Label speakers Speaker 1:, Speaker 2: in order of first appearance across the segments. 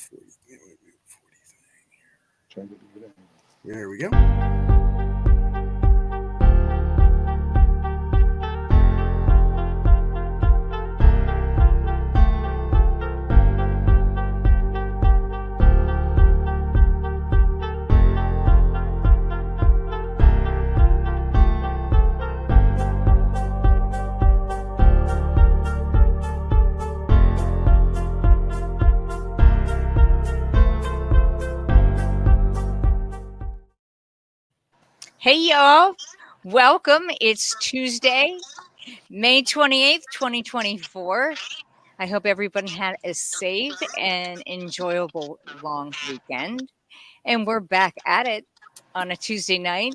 Speaker 1: 40. 40 thing.
Speaker 2: Trying to do it.
Speaker 1: There we go.
Speaker 3: Hey, y'all. Welcome. It's Tuesday, May 28th, 2024. I hope everyone had a safe and enjoyable long weekend. And we're back at it on a Tuesday night.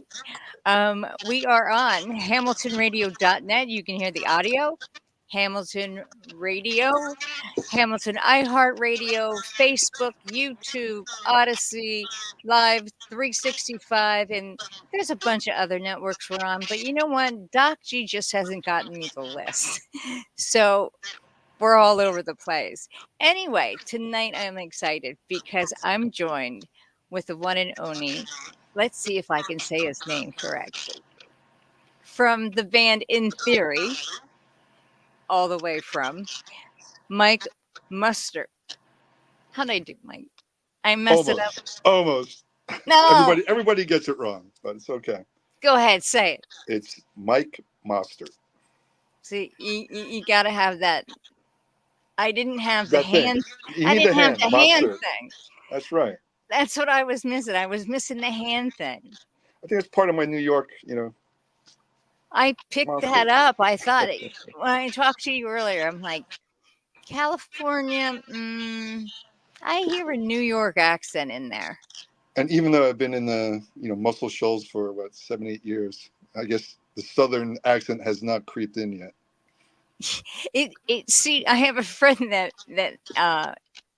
Speaker 3: We are on hamiltonradio.net. You can hear the audio. Hamilton Radio, Hamilton iHeartRadio, Facebook, YouTube, Odyssey, Live 365, and there's a bunch of other networks we're on. But you know what? Doc G just hasn't gotten me the list. So we're all over the place. Anyway, tonight I'm excited because I'm joined with the one and only, let's see if I can say his name correctly, from the band In Theory, all the way from Mike Mustard. How'd I do, Mike? I messed it up.
Speaker 2: Almost.
Speaker 3: No.
Speaker 2: Everybody gets it wrong, but it's okay.
Speaker 3: Go ahead, say it.
Speaker 2: It's Mike Mostert.
Speaker 3: See, you got to have that. I didn't have the
Speaker 2: That thing.
Speaker 3: hand.
Speaker 2: You
Speaker 3: I
Speaker 2: need
Speaker 3: didn't
Speaker 2: the
Speaker 3: have
Speaker 2: hand.
Speaker 3: the hand
Speaker 2: Mostert.
Speaker 3: thing.
Speaker 2: That's right.
Speaker 3: That's what I was missing. I was missing the hand thing.
Speaker 2: I think it's part of my New York,
Speaker 3: I picked
Speaker 2: Mostert.
Speaker 3: that up. I thought when I talked to you earlier, I'm like, California. I hear a New York accent in there.
Speaker 2: And even though I've been in the Muscle Shoals for about 7-8 years, I guess the Southern accent has not creeped in yet.
Speaker 3: See, I have a friend that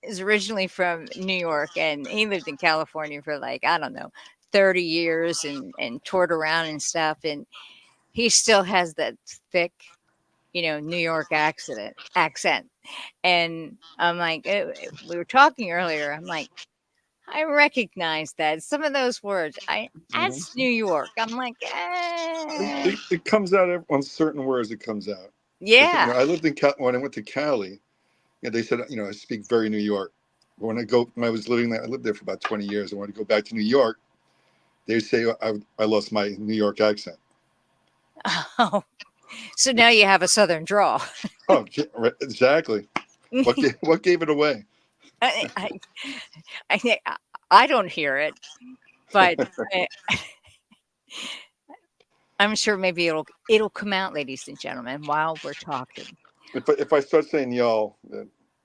Speaker 3: is originally from New York, and he lived in California for like, I don't know, 30 years and toured around and stuff, and he still has that thick, New York accent. And I'm like, we were talking earlier, I'm like, I recognize that some of those words. That's New York. I'm like,
Speaker 2: It comes out on certain words. It comes out.
Speaker 3: Yeah.
Speaker 2: I lived in when I went to Cali. They said I speak very New York. When I was living there, I lived there for about 20 years. And when I go back to New York, they say I lost my New York accent.
Speaker 3: Oh, so now you have a Southern drawl.
Speaker 2: Oh, exactly. What gave it away?
Speaker 3: I don't hear it, but I'm sure maybe it'll come out, ladies and gentlemen, while we're talking.
Speaker 2: If I start saying y'all,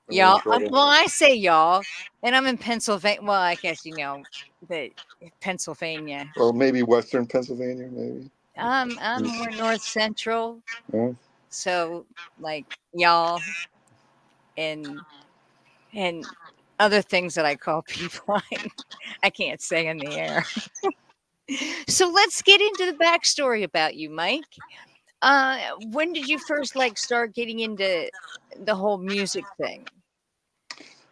Speaker 3: y'all, well, I say y'all, and I'm in Pennsylvania. Well, I guess the Pennsylvania.
Speaker 2: Or maybe Western Pennsylvania, maybe.
Speaker 3: I'm more North Central, so like y'all, and other things that I call people I can't say in the air. So let's get into the backstory about you, Mike. When did you first start getting into the whole music thing?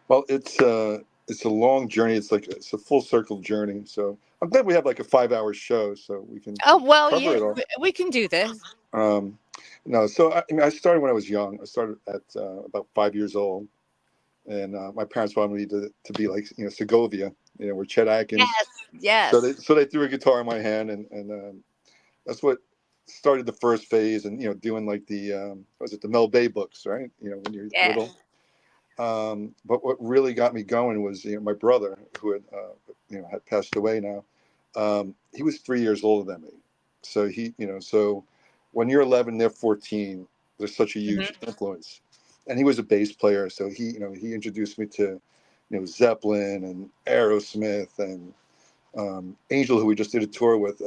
Speaker 2: Well, it's a long journey. It's a full circle journey. So I'm glad we have like a 5-hour show, so we can.
Speaker 3: Oh well, cover it all. We can do this.
Speaker 2: No, so I started when I was young. I started at about 5 years old, and my parents wanted me to be like Segovia, where Chet Atkins.
Speaker 3: Yes.
Speaker 2: So they threw a guitar in my hand, and that's what started the first phase, and doing like the the Mel Bay books, right? When you're little. But what really got me going was my brother, who had passed away now. He was 3 years older than me, so so when you're 11, they're 14. There's such a huge influence, and he was a bass player, so he introduced me to Zeppelin and Aerosmith and Angel, who we just did a tour with.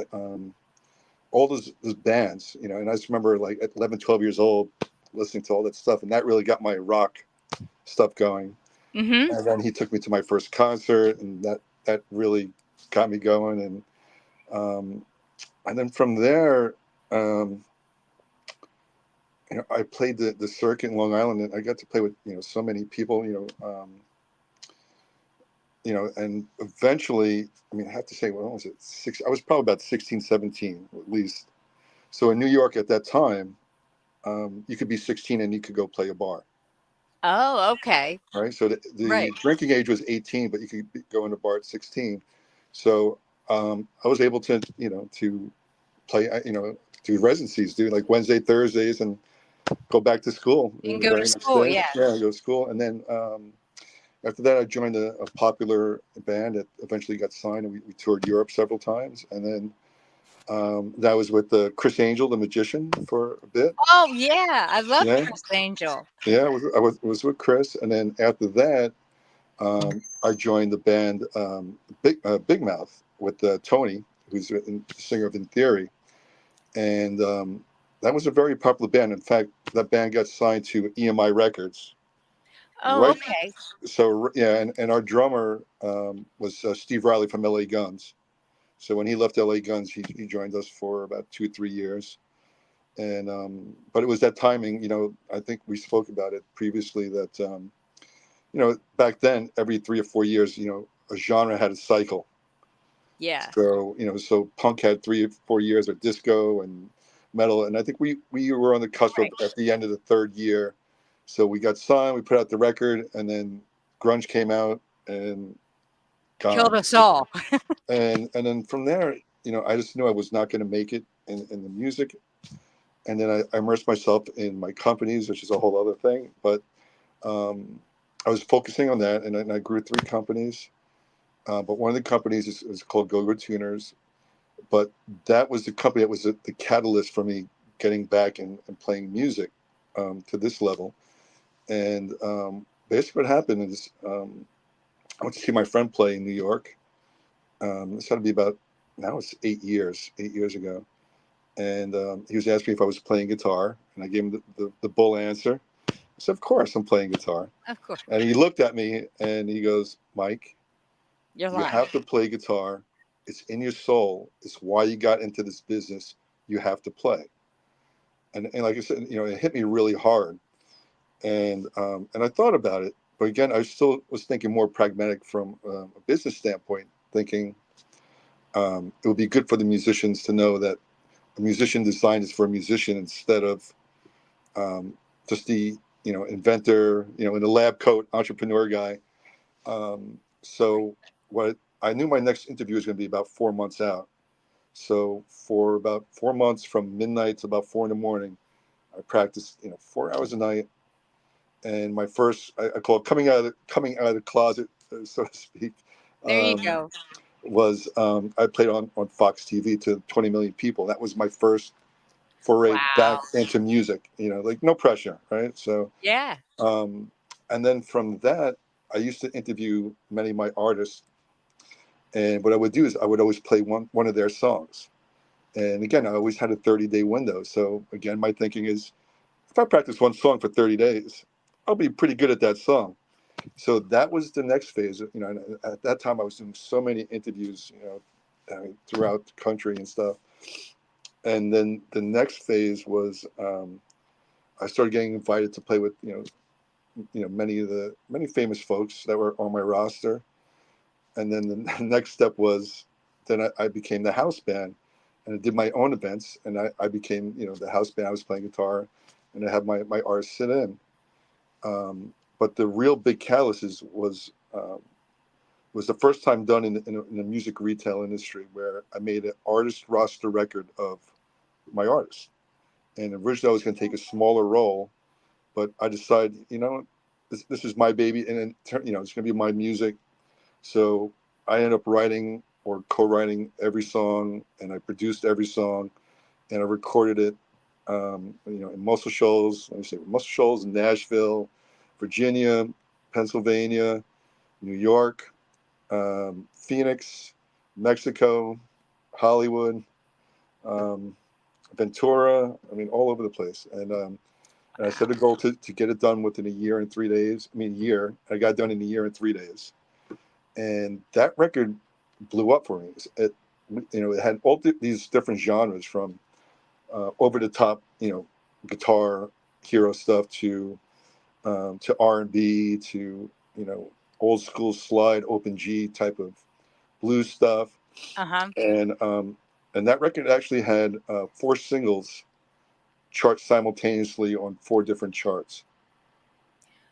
Speaker 2: All those bands, and I just remember like at 11, 12 years old listening to all that stuff, and that really got my rock stuff going. And then he took me to my first concert, and that really got me going. And then from there, I played the circuit in Long Island, and I got to play with so many people. and eventually, I mean, I have to say, what was it? I was probably about 16, 17 at least. So in New York at that time, you could be 16 and you could go play a bar.
Speaker 3: Oh, okay.
Speaker 2: Right. So the
Speaker 3: Right.
Speaker 2: drinking age was 18, but you could go in a bar at 16. So I was able to, to play, do residencies, do like Wednesday, Thursdays, and go back to school.
Speaker 3: And
Speaker 2: The
Speaker 3: go to
Speaker 2: very next
Speaker 3: school,
Speaker 2: day.
Speaker 3: yeah.
Speaker 2: Yeah, go to school. And then after that, I joined a popular band that eventually got signed, and we toured Europe several times. And then that was with Chris Angel, the magician, for a bit.
Speaker 3: Oh, yeah. I love
Speaker 2: Yeah.
Speaker 3: Chris Angel.
Speaker 2: Yeah, I was with Chris. And then after that, I joined the band Big Mouth with Tony, who's the singer of In Theory. And that was a very popular band. In fact, that band got signed to EMI Records.
Speaker 3: Oh,
Speaker 2: Right.
Speaker 3: okay.
Speaker 2: So, yeah, and our drummer was Steve Riley from LA Guns. So when he left LA Guns, he joined us for about 2 or 3 years. And but it was that timing, I think we spoke about it previously that, back then, every 3 or 4 years, a genre had a cycle.
Speaker 3: Yeah.
Speaker 2: So, so punk had 3 or 4 years of disco and metal. And I think we were on the cusp of at the end of the third year. So we got signed, we put out the record, and then grunge came out and
Speaker 3: Killed
Speaker 2: gone.
Speaker 3: us all.
Speaker 2: And then from there, I just knew I was not going to make it in the music. And then I immersed myself in my companies, which is a whole other thing. But I was focusing on that, and I grew 3 companies. But one of the companies is called Go-Go Tuners. But that was the company that was the catalyst for me getting back and playing music to this level. And basically what happened is I went to see my friend play in New York. This had to be about, now it's 8 years ago. And he was asking me if I was playing guitar. And I gave him the bull answer. I said, of course I'm playing guitar.
Speaker 3: Of course.
Speaker 2: And he looked at me and he goes, Mike,
Speaker 3: You're
Speaker 2: you
Speaker 3: lying.
Speaker 2: have to play guitar. It's in your soul. It's why you got into this business. You have to play. And like I said, it hit me really hard. And I thought about it. But again, I still was thinking more pragmatic from a business standpoint, thinking it would be good for the musicians to know that a musician design is for a musician instead of just the, inventor, in the lab coat entrepreneur guy. So what I knew my next interview was going to be about 4 months out. So for about 4 months, from midnight to about 4 in the morning, I practiced, 4 hours a night. And my first, I call it coming out of the closet, so to speak.
Speaker 3: There you go.
Speaker 2: Was I played on Fox TV to 20 million people. That was my first foray back into music. Like no pressure, right? So
Speaker 3: yeah.
Speaker 2: And then from that, I used to interview many of my artists. And what I would do is I would always play one of their songs. And again, I always had a 30-day window. So again, my thinking is if I practice one song for 30 days, I'll be pretty good at that song. So that was the next phase. And at that time I was doing so many interviews, throughout the country and stuff. And then the next phase was I started getting invited to play with, many famous folks that were on my roster. And then the next step was then I became the house band, and I did my own events, and I became, the house band. I was playing guitar, and I had my artists sit in. But the real big catalyst was the first time done in the music retail industry, where I made an artist roster record of my artists. And originally I was going to take a smaller role, but I decided, this is my baby, and then, it's going to be my music. So I ended up writing or co-writing every song, and I produced every song, and I recorded it, in Muscle Shoals. Let me say, Muscle Shoals, Nashville, Virginia, Pennsylvania, New York, Phoenix, Mexico, Hollywood, Ventura. I mean, all over the place. And I set a goal to get it done within a year and 3 days. I got it done in a year and 3 days. And that record blew up for me. It had all these different genres, from over the top, guitar hero stuff to R&B to old school slide, open G type of blues stuff,
Speaker 3: Uh-huh.
Speaker 2: and that record actually had 4 singles chart simultaneously on 4 different charts,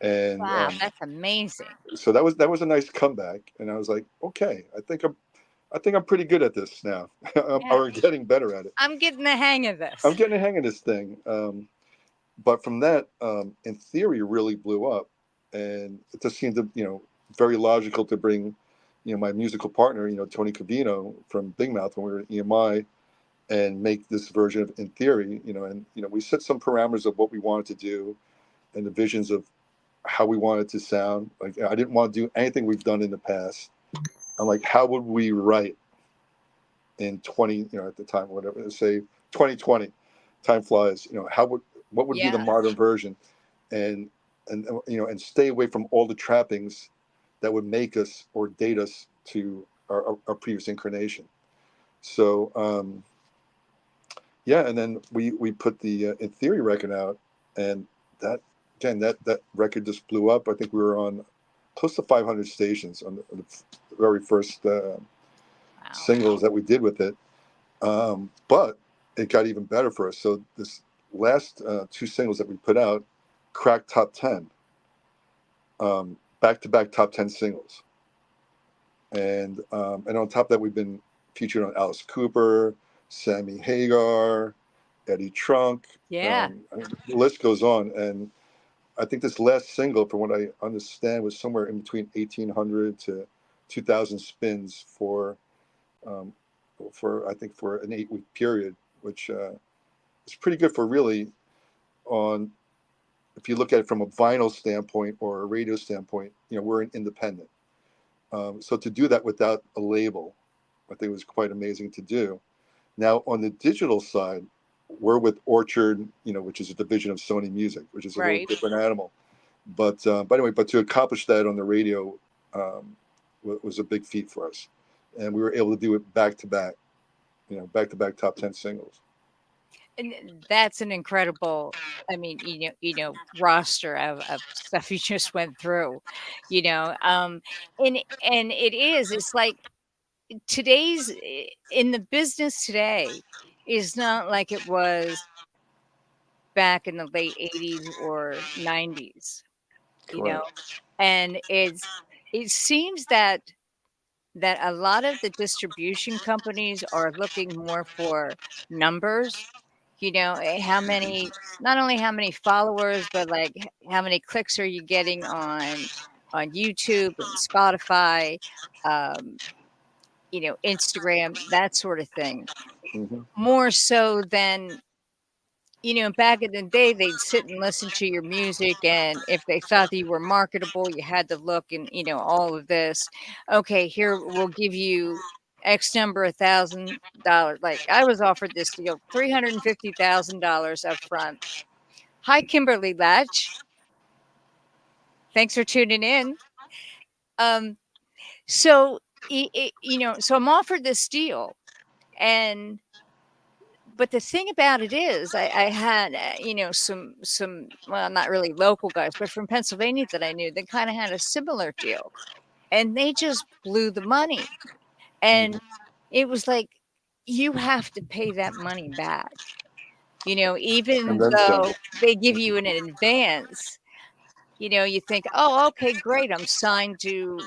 Speaker 2: and
Speaker 3: Wow, that's amazing.
Speaker 2: so that was a nice comeback. And I was like, okay, I think I'm pretty good at this now.
Speaker 3: Yeah.
Speaker 2: Or getting better at it.
Speaker 3: I'm getting the hang of this.
Speaker 2: I'm getting the hang of this thing. But from that, In Theory really blew up, and it just seemed to, very logical to bring, my musical partner, Tony Cavino from Big Mouth when we were at EMI, and make this version of In Theory, and we set some parameters of what we wanted to do, and the visions of how we wanted to sound. Like, I didn't want to do anything we've done in the past. I'm like, how would we write in 20, at the time, whatever, let's say 2020, time flies, what would be the
Speaker 3: Yeah.
Speaker 2: modern version, and and stay away from all the trappings that would make us or date us to our previous incarnation. So yeah, and then we put the In Theory record out, and that again, that record just blew up. I think we were on close to 500 stations on the very first
Speaker 3: Wow.
Speaker 2: singles that we did with it. But it got even better for us. So this last 2 singles that we put out cracked top 10, back-to-back top 10 singles. And on top of that, we've been featured on Alice Cooper, Sammy Hagar, Eddie Trunk.
Speaker 3: Yeah.
Speaker 2: The list goes on. And I think this last single, from what I understand, was somewhere in between 1,800 to 2,000 spins for I think for an 8-week period, which is pretty good for really if you look at it from a vinyl standpoint or a radio standpoint, we're an independent. So to do that without a label, I think was quite amazing to do. Now on the digital side, we're with Orchard, which is a division of Sony Music, which is a
Speaker 3: Right.
Speaker 2: little different animal. But anyway, to accomplish that on the radio was a big feat for us, and we were able to do it back to back, back-to-back top 10 singles.
Speaker 3: And that's an incredible, I mean, roster of stuff you just went through, and it's like today's in the business today is not like it was back in the late 80s or 90s, and it seems that a lot of the distribution companies are looking more for numbers, how many, not only how many followers, but like how many clicks are you getting on YouTube and Spotify, Instagram, that sort of thing.
Speaker 2: Mm-hmm.
Speaker 3: More so than, back in the day, they'd sit and listen to your music, and if they thought that you were marketable, you had to look and, all of this. Okay, here, we'll give you X number of $1,000. Like, I was offered this deal, $350,000 up front. Hi, Kimberly Latch. Thanks for tuning in. So, so I'm offered this deal, but the thing about it is, I had, some, well, not really local guys, but from Pennsylvania that I knew that kind of had a similar deal, and they just blew the money. And it was like, you have to pay that money back, even
Speaker 2: And then
Speaker 3: though
Speaker 2: some.
Speaker 3: they give you in advance. You think, oh, okay, great, I'm signed to,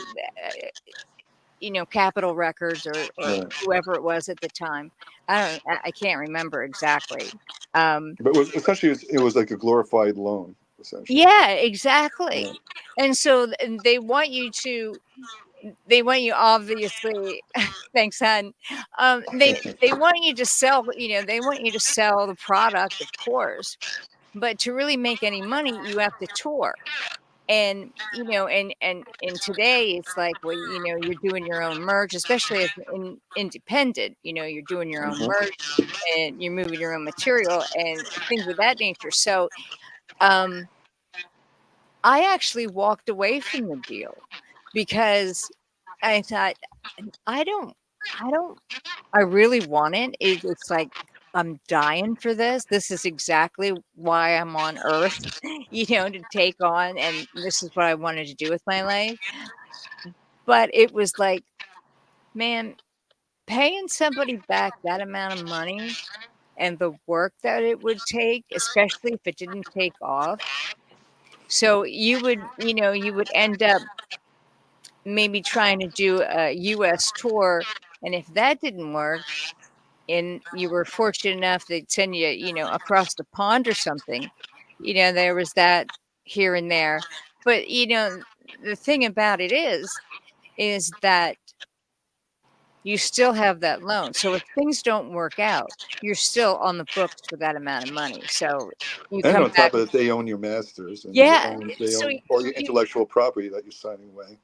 Speaker 3: Capitol Records or
Speaker 2: Right.
Speaker 3: whoever it was at the time. I can't remember exactly.
Speaker 2: But it was like a glorified loan, essentially.
Speaker 3: Yeah, exactly.
Speaker 2: Yeah.
Speaker 3: And so they want you obviously, thanks, hon. They want you to sell, they want you to sell the product, of course, but to really make any money, you have to tour. And, and today it's like, well, you're doing your own merch, especially as an independent, you're doing your own
Speaker 2: Mhm.
Speaker 3: merch and you're moving your own material and things of that nature. So, I actually walked away from the deal because I thought, I don't, I really want it. It's like, I'm dying for this. This is exactly why I'm on earth, to take on, and this is what I wanted to do with my life. But it was like, man, paying somebody back that amount of money and the work that it would take, especially if it didn't take off. So you would end up maybe trying to do a US tour. And if that didn't work, and you were fortunate enough they'd send you, across the pond or something, there was that here and there. But, the thing about it is that you still have that loan. So if things don't work out, you're still on the books for that amount of money. So you
Speaker 2: And
Speaker 3: come
Speaker 2: on
Speaker 3: back.
Speaker 2: top of it, they own your masters, and
Speaker 3: Yeah.
Speaker 2: they
Speaker 3: So
Speaker 2: own all your
Speaker 3: you,
Speaker 2: intellectual property that you're signing away.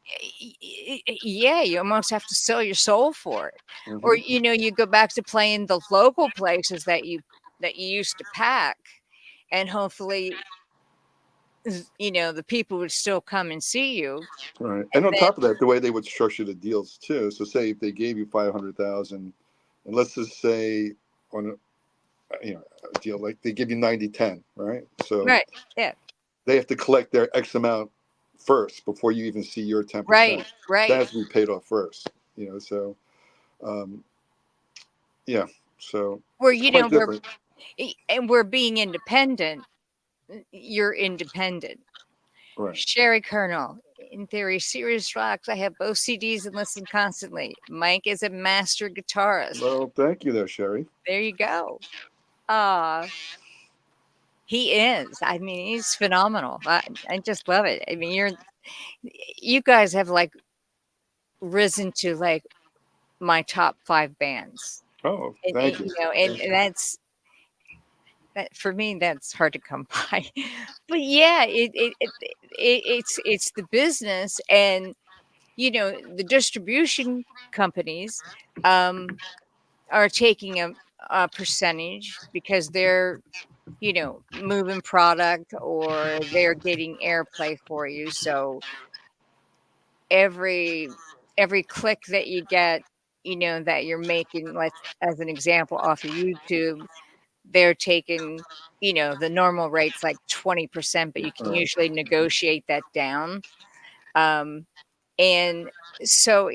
Speaker 3: yeah, you almost have to sell your soul for it. Or,
Speaker 2: Hmm.
Speaker 3: you go back to playing the local places that you used to pack, and hopefully, the people would still come and see you.
Speaker 2: Right.
Speaker 3: And
Speaker 2: And on
Speaker 3: then,
Speaker 2: top of that, the way they would structure the deals too. So say if they gave you 500,000, and let's just say on a deal like they give you 90-10, right? So
Speaker 3: right, yeah,
Speaker 2: they have to collect their X amount first before you even see your 10%.
Speaker 3: right,
Speaker 2: That
Speaker 3: right.
Speaker 2: has to be paid off first, so um, yeah, so
Speaker 3: Where,
Speaker 2: it's quite different.
Speaker 3: and we're being independent. You're independent.
Speaker 2: Right.
Speaker 3: Sherry Colonel, in theory, Serious Rocks. I have both CDs and listen constantly. Mike is a master guitarist.
Speaker 2: Well, thank you there, Sherry.
Speaker 3: There you go. Uh, he is. I mean, he's phenomenal. I just love it. I mean, you guys have like risen to like my top 5 bands.
Speaker 2: Oh,
Speaker 3: And,
Speaker 2: thank you.
Speaker 3: and
Speaker 2: Thank you.
Speaker 3: that for me, that's hard to come by. But yeah, it's the business, and the distribution companies um, are taking a percentage because they're moving product, or they're getting airplay for you. So every click that you get, that you're making, like as an example, off of YouTube, they're taking, the normal rate's like 20%, but you can
Speaker 2: Right.
Speaker 3: usually negotiate that down. Um, and so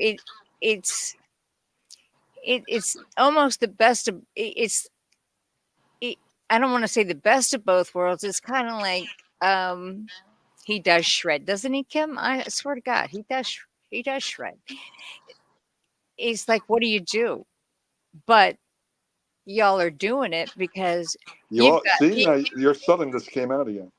Speaker 3: it's it's almost the best of it, I don't want to say the best of both worlds. It's kind of like he does shred, doesn't he, Kim? I swear to God, he does shred. It's like, what do you do? But y'all are doing it because
Speaker 2: You
Speaker 3: you've
Speaker 2: all
Speaker 3: got
Speaker 2: see now your southern just came out again.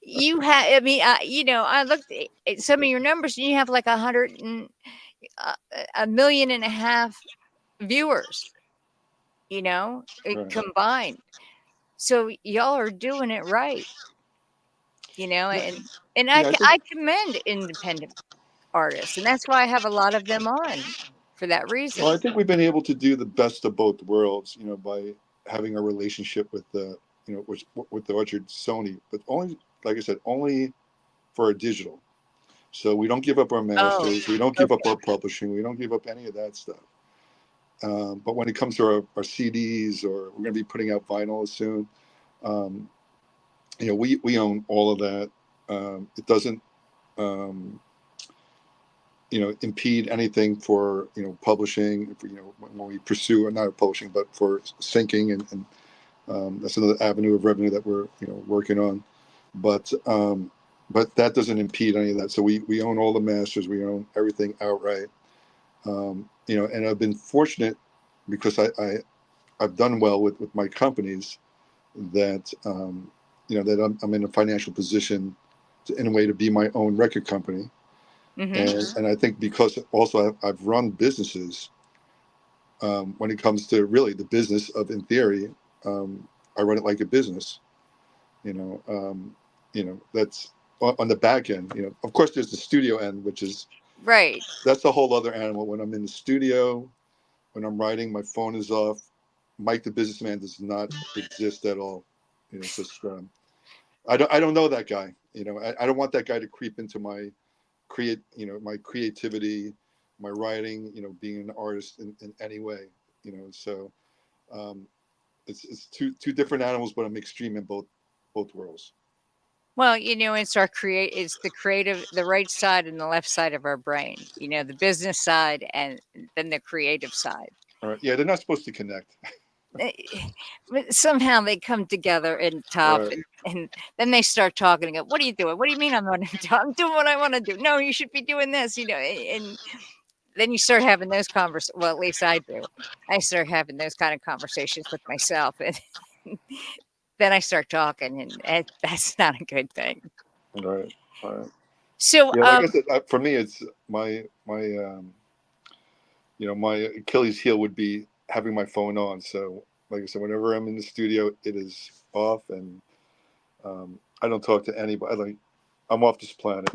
Speaker 3: you have. I mean, I looked at some of your numbers, and you have like 1.5 million viewers.
Speaker 2: Right.
Speaker 3: Combined. So y'all are doing it right.
Speaker 2: Yeah,
Speaker 3: And
Speaker 2: yeah, I think.
Speaker 3: I commend independent artists, and that's why I have a lot of them on for that reason.
Speaker 2: Well, I think we've been able to do the best of both worlds, by having a relationship with with the Orchard Sony, but only, like I said, only for our digital. So we don't give up our
Speaker 3: Oh,
Speaker 2: masters, we don't give up
Speaker 3: okay.
Speaker 2: our publishing, we don't give up any of that stuff. But when it comes to our CDs, or we're going to be putting out vinyl soon, um, we own all of that. It doesn't. Um, impede anything for publishing. When we pursue, or not publishing, but for syncing, and that's another avenue of revenue that we're working on. But that doesn't impede any of that. So we own all the masters. We own everything outright. And I've been fortunate because I've done well with my companies, that that I'm in a financial position in a way to be my own record company.
Speaker 3: Hmm.
Speaker 2: And I think because also I've run businesses, when it comes to really the business of In Theory, I run it like a business. That's on the back end. Of course, there's the studio end, which is
Speaker 3: Right.
Speaker 2: that's a whole other animal. When I'm in the studio, when I'm writing, my phone is off. Mike the businessman does not exist at all. It's just I don't know that guy. I don't want that guy to creep into my creativity, my writing, being an artist in any way. So um, it's two different animals, but I'm extreme in both worlds.
Speaker 3: Well, it's it's the creative, the right side and the left side of our brain. The business side and then the creative side.
Speaker 2: All right. Yeah, they're not supposed to connect.
Speaker 3: Eh, but somehow they come together in top,
Speaker 2: Right.
Speaker 3: and then they start talking and go, "What are you doing? What do you mean I'm I'm doing what I want to do? No, you should be doing this." And then you start having those conversations. Well, at least I do. I start having those kind of conversations with myself, and then I start talking, and that's not a good thing.
Speaker 2: All right. All right.
Speaker 3: So,
Speaker 2: Yeah, like I said, for me, it's my Achilles heel would be having my phone on. So, like I said, whenever I'm in the studio, it is off, and I don't talk to anybody. I'm off this planet.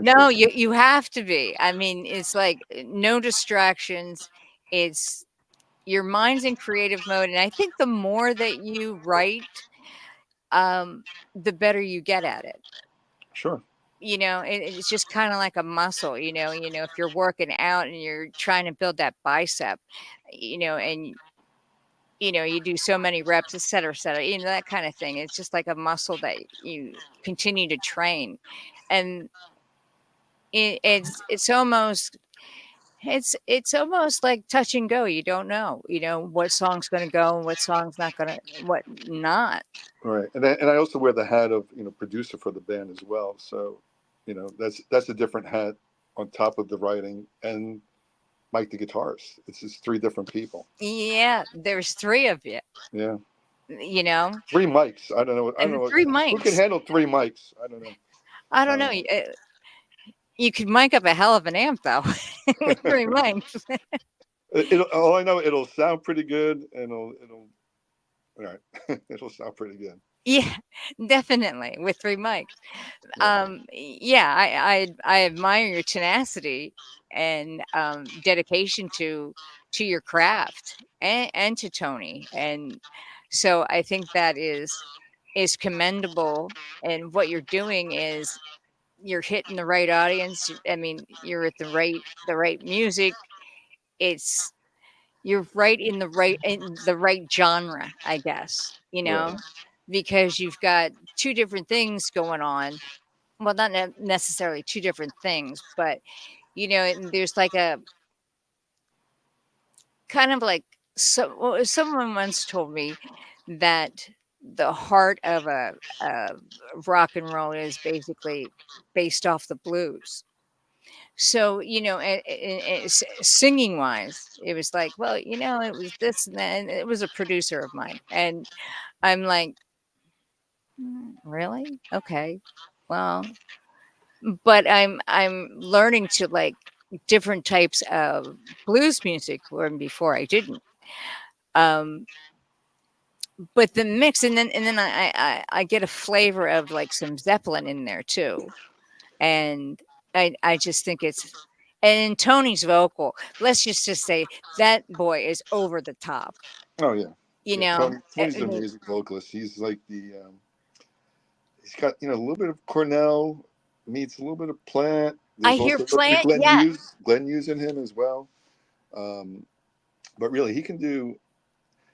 Speaker 3: no, you have to be. I mean, it's like no distractions. It's your mind's in creative mode, and I think the more that you write, the better you get at it.
Speaker 2: Sure.
Speaker 3: It's just kind of like a muscle. If you're working out and you're trying to build that bicep, and you do so many reps, et cetera, that kind of thing. It's just like a muscle that you continue to train, and it's almost like touch and go. You don't know, what song's going to go and what song's not going to, what not.
Speaker 2: Right, and I also wear the hat of producer for the band as well. So, that's a different hat on top of the writing and Mike the guitarist. It's just three different people.
Speaker 3: Yeah, there's three of you.
Speaker 2: Yeah,
Speaker 3: You
Speaker 2: three mics. I don't know. I don't know
Speaker 3: three
Speaker 2: who can
Speaker 3: mics.
Speaker 2: handle three mics. I don't know.
Speaker 3: I don't know. You could mic up a hell of an amp though with three mics.
Speaker 2: All I know, it'll sound pretty good, and it'll all right. It'll sound pretty good.
Speaker 3: Yeah, definitely with three mics.
Speaker 2: Yeah.
Speaker 3: Yeah, I admire your tenacity and dedication to your craft and to Tony, and so I think that is commendable. And what you're doing is you're hitting the right audience. I mean, you're at the right music. It's You're right in the right genre, I guess,
Speaker 2: Right.
Speaker 3: because you've got two different things going on. Well, not necessarily two different things, but there's like a kind of like, someone once told me that the heart of a rock and roll is basically based off the blues. So, singing wise, it was like, well, it was this and that, and it was a producer of mine. And I'm like, really? Okay. Well, but I'm learning to like different types of blues music, where before I didn't. Um, but the mix, and then I get a flavor of like some Zeppelin in there too. And I just think it's, and Tony's vocal, let's just say that boy is over the top.
Speaker 2: Oh yeah.
Speaker 3: You
Speaker 2: Yeah.
Speaker 3: know,
Speaker 2: Tony's
Speaker 3: I
Speaker 2: an
Speaker 3: mean,
Speaker 2: amazing vocalist. He's like he's got a little bit of Cornell meets a little bit of Plant.
Speaker 3: I
Speaker 2: There's
Speaker 3: hear
Speaker 2: also a little bit of
Speaker 3: Plant, yeah.
Speaker 2: Glenn Hughes in him as well. But really, he can do.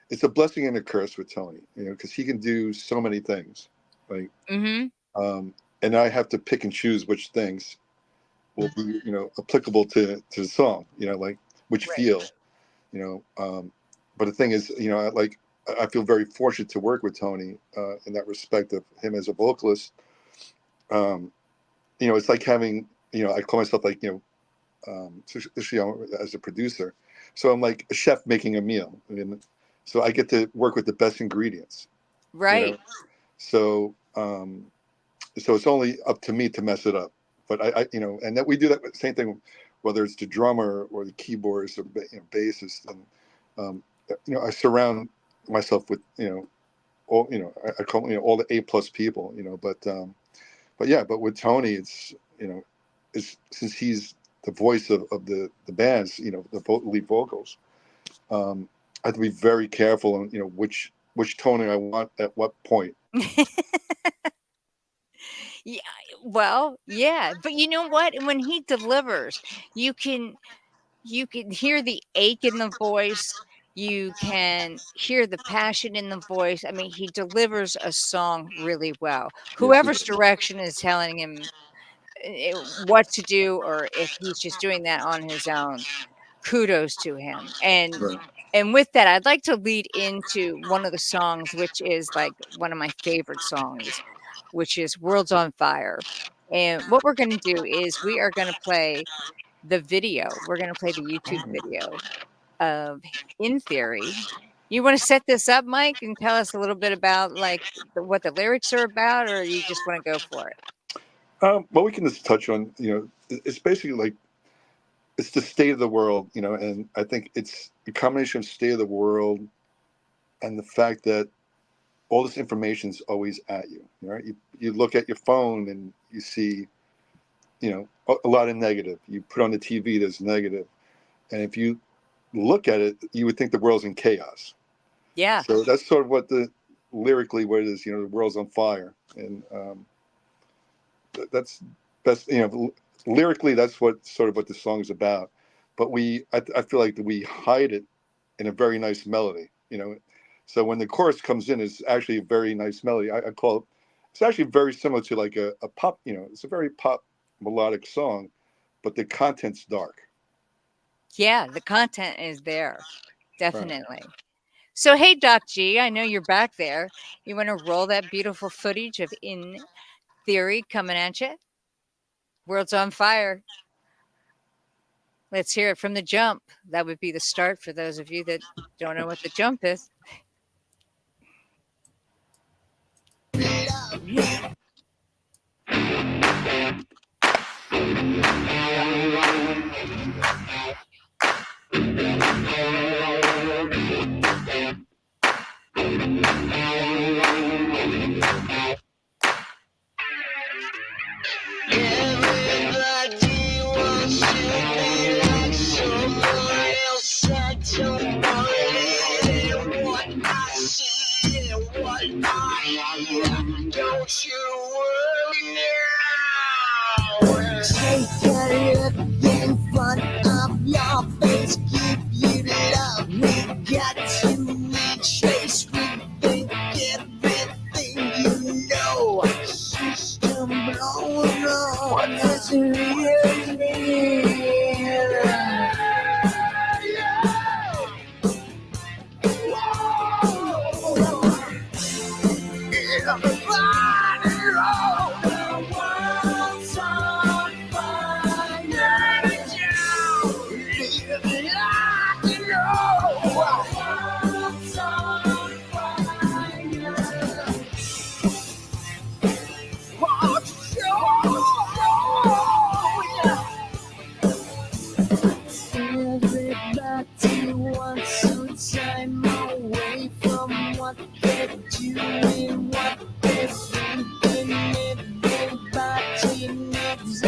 Speaker 2: It's a blessing and a curse with Tony, because he can do so many things. Like,
Speaker 3: Mm-hmm.
Speaker 2: and I have to pick and choose which things will be, applicable to the song. Like which
Speaker 3: Right.
Speaker 2: feel. But the thing is, I feel very fortunate to work with Tony in that respect of him as a vocalist. It's like having, I call myself like, as a producer. So I'm like a chef making a meal. So I get to work with the best ingredients.
Speaker 3: Right.
Speaker 2: So, so it's only up to me to mess it up. But I and that we do that same thing, whether it's the drummer or the keyboards or bassist, and I surround myself with all I call all the A+ people, but with Tony, it's it's since he's the voice of the bands, the lead vocals. I have to be very careful on which Tony I want at what point.
Speaker 3: Yeah, well, yeah, but you know what? When he delivers, you can hear the ache in the voice. You can hear the passion in the voice. I mean, he delivers a song really well. Whoever's direction is telling him what to do, or if he's just doing that on his own, kudos to him.
Speaker 2: Right.
Speaker 3: And with that, I'd like to lead into one of the songs, which is like one of my favorite songs, which is Worlds on Fire. And what we're going to do is we are going to play the video. We're going to play the YouTube video of In Theory. You want to set this up, Mike, and tell us a little bit about like what the lyrics are about, or you just want to go for it?
Speaker 2: Well, we can just touch on, it's basically like, it's the state of the world, and I think it's a combination of state of the world and the fact that all this information is always at you, right? You look at your phone and you see, a lot of negative. You put on the TV, there's negative. And if you look at it, you would think the world's in chaos.
Speaker 3: Yeah.
Speaker 2: So that's sort of what lyrically what it is, the world's on fire. And that's best, lyrically, that's what the song is about. But I feel like we hide it in a very nice melody, So when the chorus comes in, it's actually a very nice melody. I call it, it's actually very similar to like a pop, it's a very pop melodic song, but the content's dark.
Speaker 3: Yeah, the content is there. Definitely. Right. So, hey, Doc G, I know you're back there. You want to roll that beautiful footage of In Theory coming at you? World's on fire. Let's hear it from the jump. That would be the start for those of you that don't know what the jump is.
Speaker 4: Don't you worry now. Take a look in front of your face. Give you love. We got to retrace. We think everything you know. System blown on as real near. Everybody wants some time away from what they're doing, what they're thinking. Everybody needs a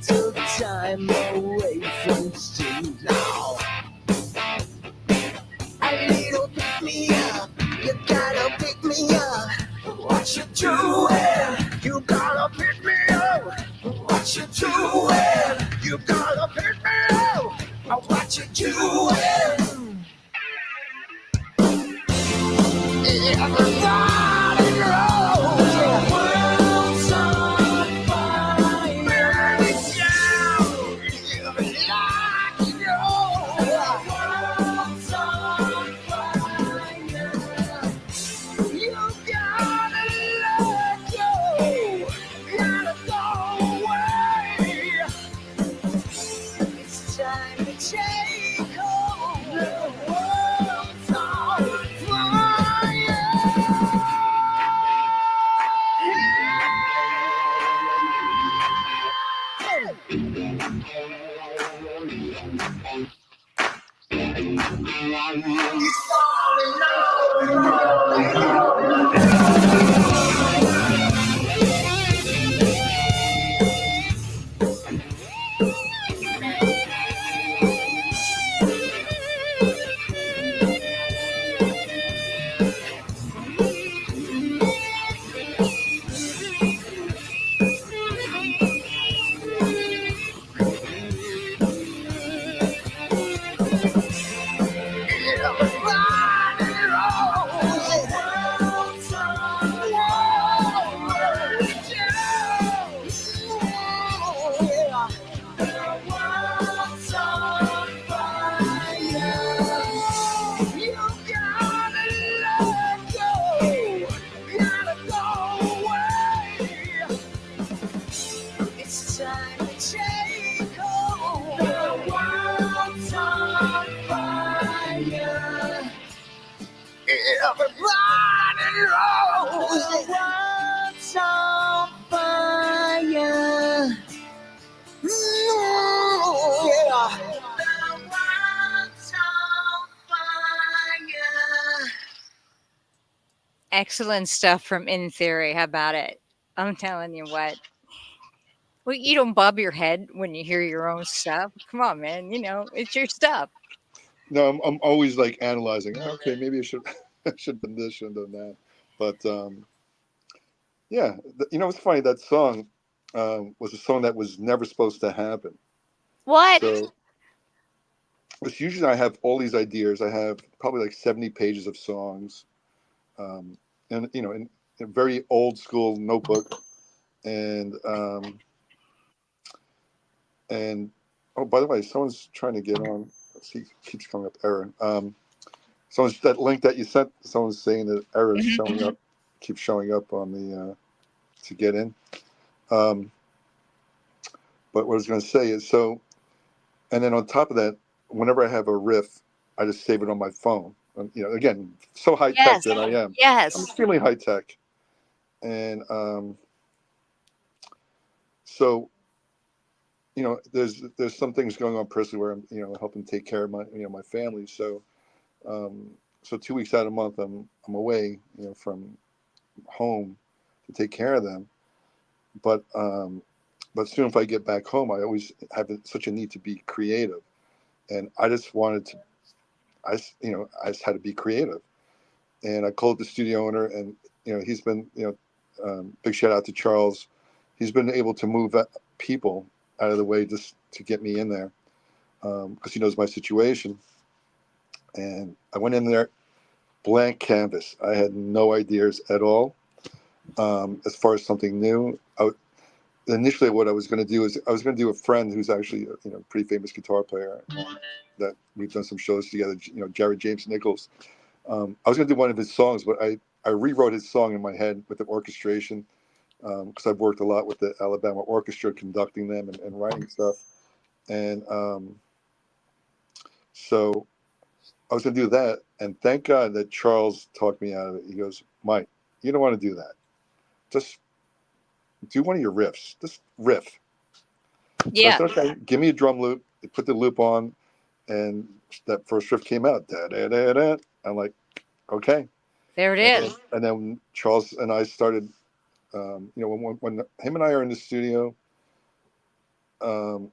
Speaker 4: little time away from still now. A little pick me up, you gotta pick me up. What you doing? You gotta pick me up. What you doing? You gotta pick me up. What you doing? Everybody knows the world's on fire. Burn it down, live like you know. The world's on fire. You gotta let go, gotta go away. It's time to take hold. The world's on fire. It's falling The world's on fire. Yeah. The world's on fire.
Speaker 3: Excellent stuff from In Theory. How about it? I'm telling you what. Well, you don't bob your head when you hear your own stuff. Come on, man. You know, it's your stuff.
Speaker 2: No, I'm always like analyzing. Okay, maybe I should I should have done this, should have done that. But yeah, you know, it's funny, that song was a song that was never supposed to happen.
Speaker 3: What?
Speaker 2: So it's usually I have all these ideas. I have probably like 70 pages of songs, and you know, in a very old school notebook, and and oh, by the way, someone's trying to get on. See, keeps coming up error. Someone's that link that you sent. Someone's saying that error is showing up, keeps showing up on the to get in. But what I was going to say is so, and then on top of that, whenever I have a riff, I just save it on my phone. You know, again, so high tech
Speaker 3: Yes.
Speaker 2: that I am. I'm
Speaker 3: Yes.
Speaker 2: extremely high tech, and so you know, there's some things going on personally where I'm, you know, helping take care of my, you know, my family. So so 2 weeks out of the month I'm away, you know, from home to take care of them. But soon if I get back home, I always have such a need to be creative, and I just wanted to, you know, I just had to be creative, and I called the studio owner, and you know, he's been, you know, big shout out to Charles. He's been able to move people out of the way just to get me in there, because he knows my situation. And I went in there, blank canvas. I had no ideas at all. As far as something new, initially what I was going to do is I was going to do a friend who's actually a, you know, pretty famous guitar player, that we've done some shows together. You know, Jared James Nichols. I was going to do one of his songs, but I rewrote his song in my head with the orchestration, because I've worked a lot with the Alabama Orchestra, conducting them and writing stuff. And so I was going to do that. And thank God that Charles talked me out of it. He goes, Mike, you don't want to do that. Just do one of your riffs. Just riff.
Speaker 3: Yeah.
Speaker 2: So I said, okay, give me a drum loop. They put the loop on, and that first riff came out. Da, da, da, da. I'm like, okay.
Speaker 3: There it
Speaker 2: And
Speaker 3: is.
Speaker 2: then Charles and I started, you know, when him and I are in the studio,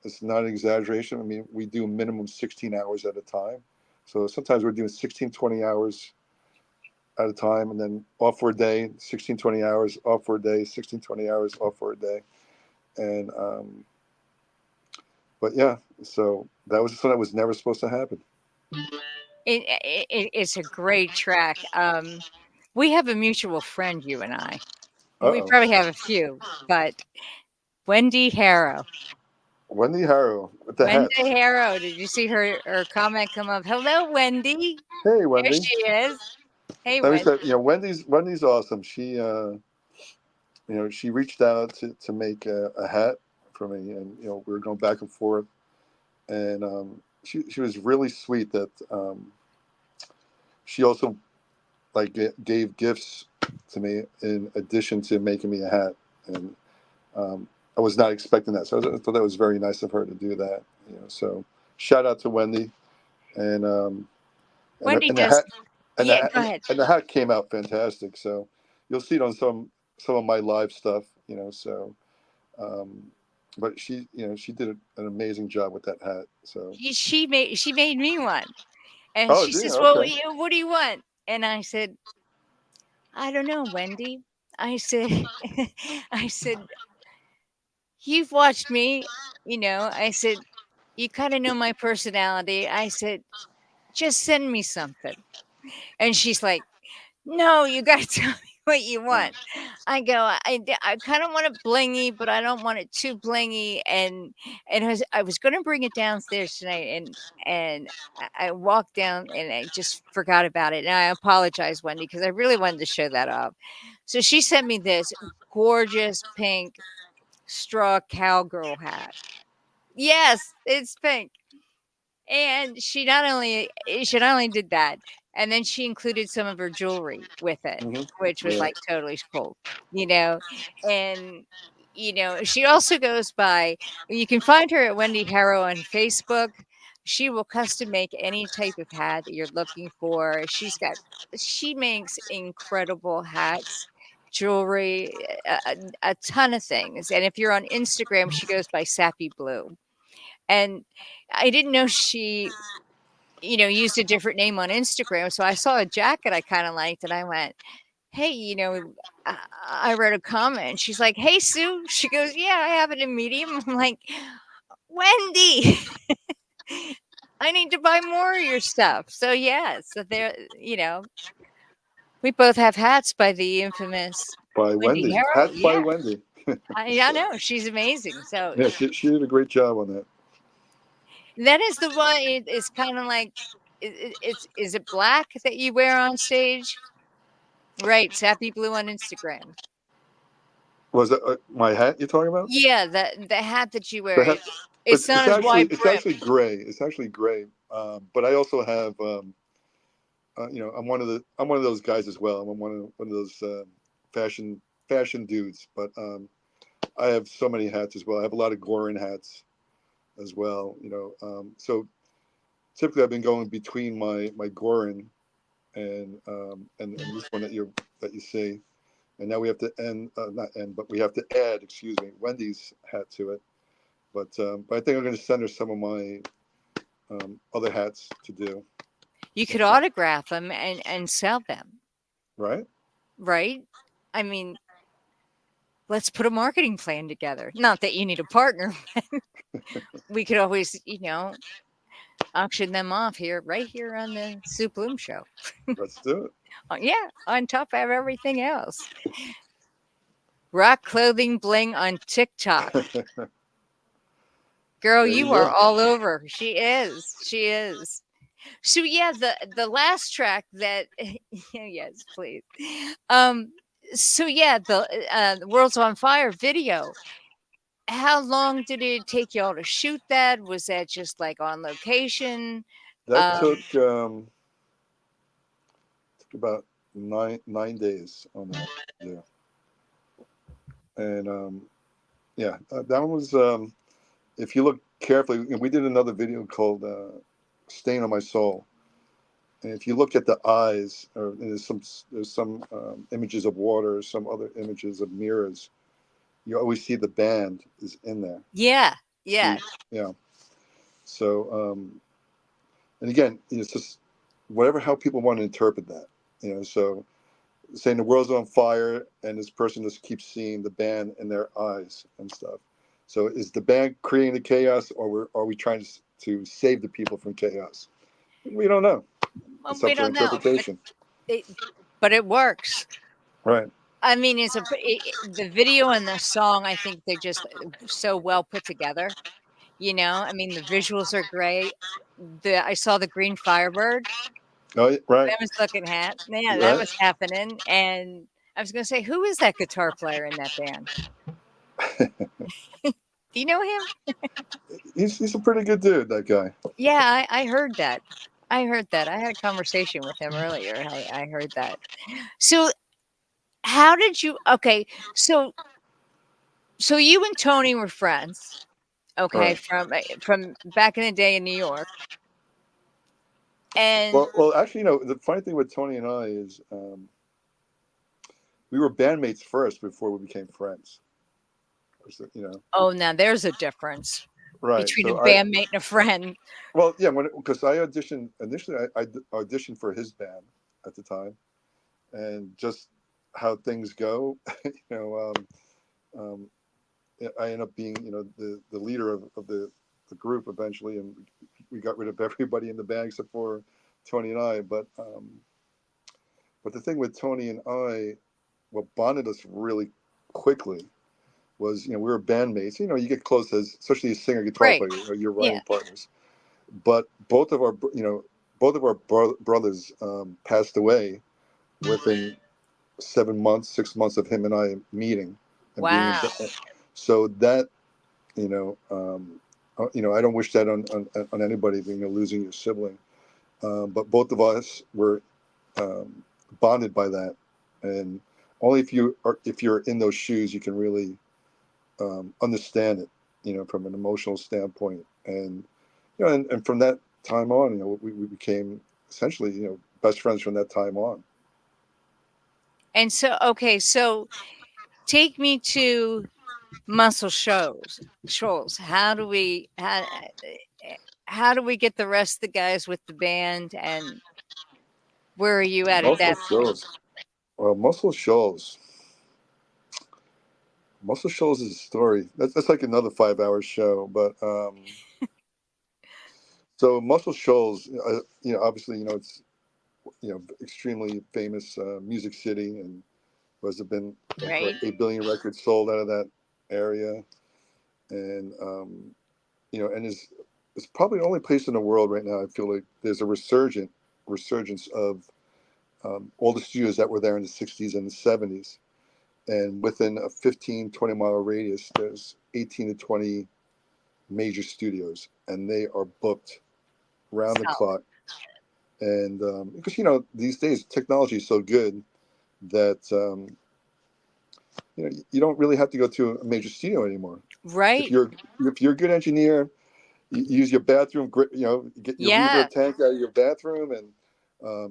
Speaker 2: it's not an exaggeration. I mean, we do a minimum 16 hours at a time. So sometimes we're doing 16, 20 hours at a time, and then off for a day, 16, 20 hours, off for a day, 16, 20 hours, off for a day. And, but yeah, so that was something that was never supposed to happen.
Speaker 3: It's a great track. We have a mutual friend, you and I. We
Speaker 2: Uh-oh.
Speaker 3: probably have a few, but Wendy Harrow.
Speaker 2: Wendy Harrow with the hat.
Speaker 3: Wendy Harrow. Did you see her comment come up? Hello, Wendy.
Speaker 2: Hey,
Speaker 3: There
Speaker 2: Wendy.
Speaker 3: she is. Hey,
Speaker 2: Let me
Speaker 3: Wendy.
Speaker 2: say, you know, Wendy's awesome. She, you know, she reached out to make a hat for me, and you know, we were going back and forth, and she was really sweet. That she also like gave gifts to me in addition to making me a hat, and I was not expecting that, so I thought that was very nice of her to do that. You know, so shout out to Wendy, and
Speaker 3: Wendy
Speaker 2: and the
Speaker 3: does.
Speaker 2: hat. And,
Speaker 3: Yeah, go ahead.
Speaker 2: and the hat came out fantastic. So you'll see it on some of my live stuff, you know. So, but she, you know, she did an amazing job with that hat. So
Speaker 3: She made me one, and
Speaker 2: oh,
Speaker 3: she
Speaker 2: yeah,
Speaker 3: says, "Well,
Speaker 2: okay.
Speaker 3: what do you want?" And I said, "I don't know, Wendy." I said, "I said you've watched me, you know." I said, "You kind of know my personality." I said, "Just send me something." And she's like, "No, you got to tell me what you want." I go, I kind of want it blingy, but I don't want it too blingy. And I was going to bring it downstairs tonight, and I walked down and I just forgot about it. And I apologize, Wendy, because I really wanted to show that off. So she sent me this gorgeous pink straw cowgirl hat. Yes, it's pink. And she not only did that, and then she included some of her jewelry with it,
Speaker 2: Mhm.
Speaker 3: which was
Speaker 2: Yeah.
Speaker 3: like totally cool, you know. And she also goes by. You can find her at Wendy Harrow on Facebook. She will custom make any type of hat that you're looking for. She makes incredible hats, jewelry, a ton of things. And if you're on Instagram, she goes by Sappy Blue. And I didn't know she, used a different name on Instagram. So I saw a jacket I kind of liked, and I went, "Hey, I read a comment." She's like, "Hey, Sue." She goes, "Yeah, I have it in medium." I'm like, "Wendy, I need to buy more of your stuff." So yeah, so there, we both have hats by the infamous
Speaker 2: By
Speaker 3: Wendy
Speaker 2: Wendy.
Speaker 3: Harrow.
Speaker 2: Hats by
Speaker 3: Yeah,
Speaker 2: Wendy.
Speaker 3: I know she's amazing. So
Speaker 2: Yeah, she did a great job on that.
Speaker 3: that is the one. It's kind of like, is it black that you wear on stage? Right, Sappy Blue on Instagram.
Speaker 2: Was that my hat you're talking about?
Speaker 3: Yeah, the hat that you wear.
Speaker 2: The hat,
Speaker 3: It's not as wide
Speaker 2: it's
Speaker 3: brim.
Speaker 2: actually gray. It's actually gray. But I also have I'm one of those guys as well. I'm one of those fashion dudes. But I have so many hats as well. I have a lot of Gorin hats as well. So typically I've been going between my Gorin and this one that you see, and now we have to not end, but we have to add, excuse me, Wendy's hat to it. But I think I'm going to send her some of my other hats to do.
Speaker 3: You could autograph them and sell them,
Speaker 2: Right?
Speaker 3: right? I mean, let's put a marketing plan together. Not that you need a partner. We could always, auction them off right here on the Sue Bloom Show.
Speaker 2: Let's do it.
Speaker 3: Yeah, on top of everything else. Rock Clothing Bling on TikTok. Girl,
Speaker 2: There you
Speaker 3: you
Speaker 2: go.
Speaker 3: are all over. She is. She is. So yeah, the last track that yes, please. So yeah, the World's on Fire video. How long did it take y'all to shoot that? Was that just like on location?
Speaker 2: That
Speaker 3: Um,
Speaker 2: took about nine days on that. Yeah, and yeah, that one was. If you look carefully, we did another video called "Stain on My Soul," and if you look at the eyes, there's some images of water, some other images of mirrors. You always see the band is in there.
Speaker 3: yeah, yeah.
Speaker 2: Yeah. So, and again, it's just how people want to interpret that. So saying the world's on fire and this person just keeps seeing the band in their eyes and stuff. So is the band creating the chaos, or are we trying to save the people from chaos? We don't know.
Speaker 3: Well,
Speaker 2: It's
Speaker 3: we
Speaker 2: up for
Speaker 3: don't know,
Speaker 2: interpretation.
Speaker 3: but it works.
Speaker 2: Right.
Speaker 3: I mean, the video and the song. I think they're just so well put together. I mean, the visuals are great. I saw the green Firebird.
Speaker 2: Oh, yeah, right.
Speaker 3: That was looking hat. Yeah, that
Speaker 2: Right.
Speaker 3: was happening. And I was going to say, who is that guitar player in that band? Do you know him?
Speaker 2: He's a pretty good dude, that guy.
Speaker 3: Yeah, I heard that. I heard that. I had a conversation with him earlier. I heard that. So how did you? Okay, so you and Tony were friends. Okay,
Speaker 2: Right.
Speaker 3: from back in the day in New York. And
Speaker 2: Well, actually, the funny thing with Tony and I is we were bandmates first before we became friends.
Speaker 3: oh, now there's a difference
Speaker 2: Right.
Speaker 3: between
Speaker 2: So
Speaker 3: a bandmate and a friend.
Speaker 2: well, yeah, because I auditioned initially, I auditioned for his band at the time, and just how things go, I ended up being, the leader of the group eventually, and we got rid of everybody in the band except for Tony and I. But the thing with Tony and I, what bonded us really quickly was, we were bandmates. You get close especially a singer guitar
Speaker 3: Right.
Speaker 2: player, you're
Speaker 3: Yeah.
Speaker 2: writing partners. But both of our brothers passed away within 6 months of him and I meeting. And
Speaker 3: Wow.
Speaker 2: so that, I don't wish that on anybody, losing your sibling. But both of us were bonded by that, and only if you're in those shoes, you can really understand it, from an emotional standpoint. And and from that time on, we became essentially, best friends from that time on.
Speaker 3: And so, okay, so take me to Muscle Shoals. How do we get the rest of the guys with the band, and where are you at
Speaker 2: Muscle
Speaker 3: that point?
Speaker 2: Shoals. Well, Muscle Shoals is a story. That's like another 5-hour show. But so Muscle Shoals, obviously, it's extremely famous music city, and was have been
Speaker 3: Right.
Speaker 2: 8 billion records sold out of that area, and and it's probably the only place in the world right now. I feel like there's a resurgence of all the studios that were there in the 60s and the 70s. And within a 15-20 mile radius, there's 18 to 20 major studios, and they are booked round the clock. And because these days technology is so good that you don't really have to go to a major studio anymore.
Speaker 3: Right.
Speaker 2: If you're a good engineer, you use your bathroom. Get your reverb tank out of your bathroom, and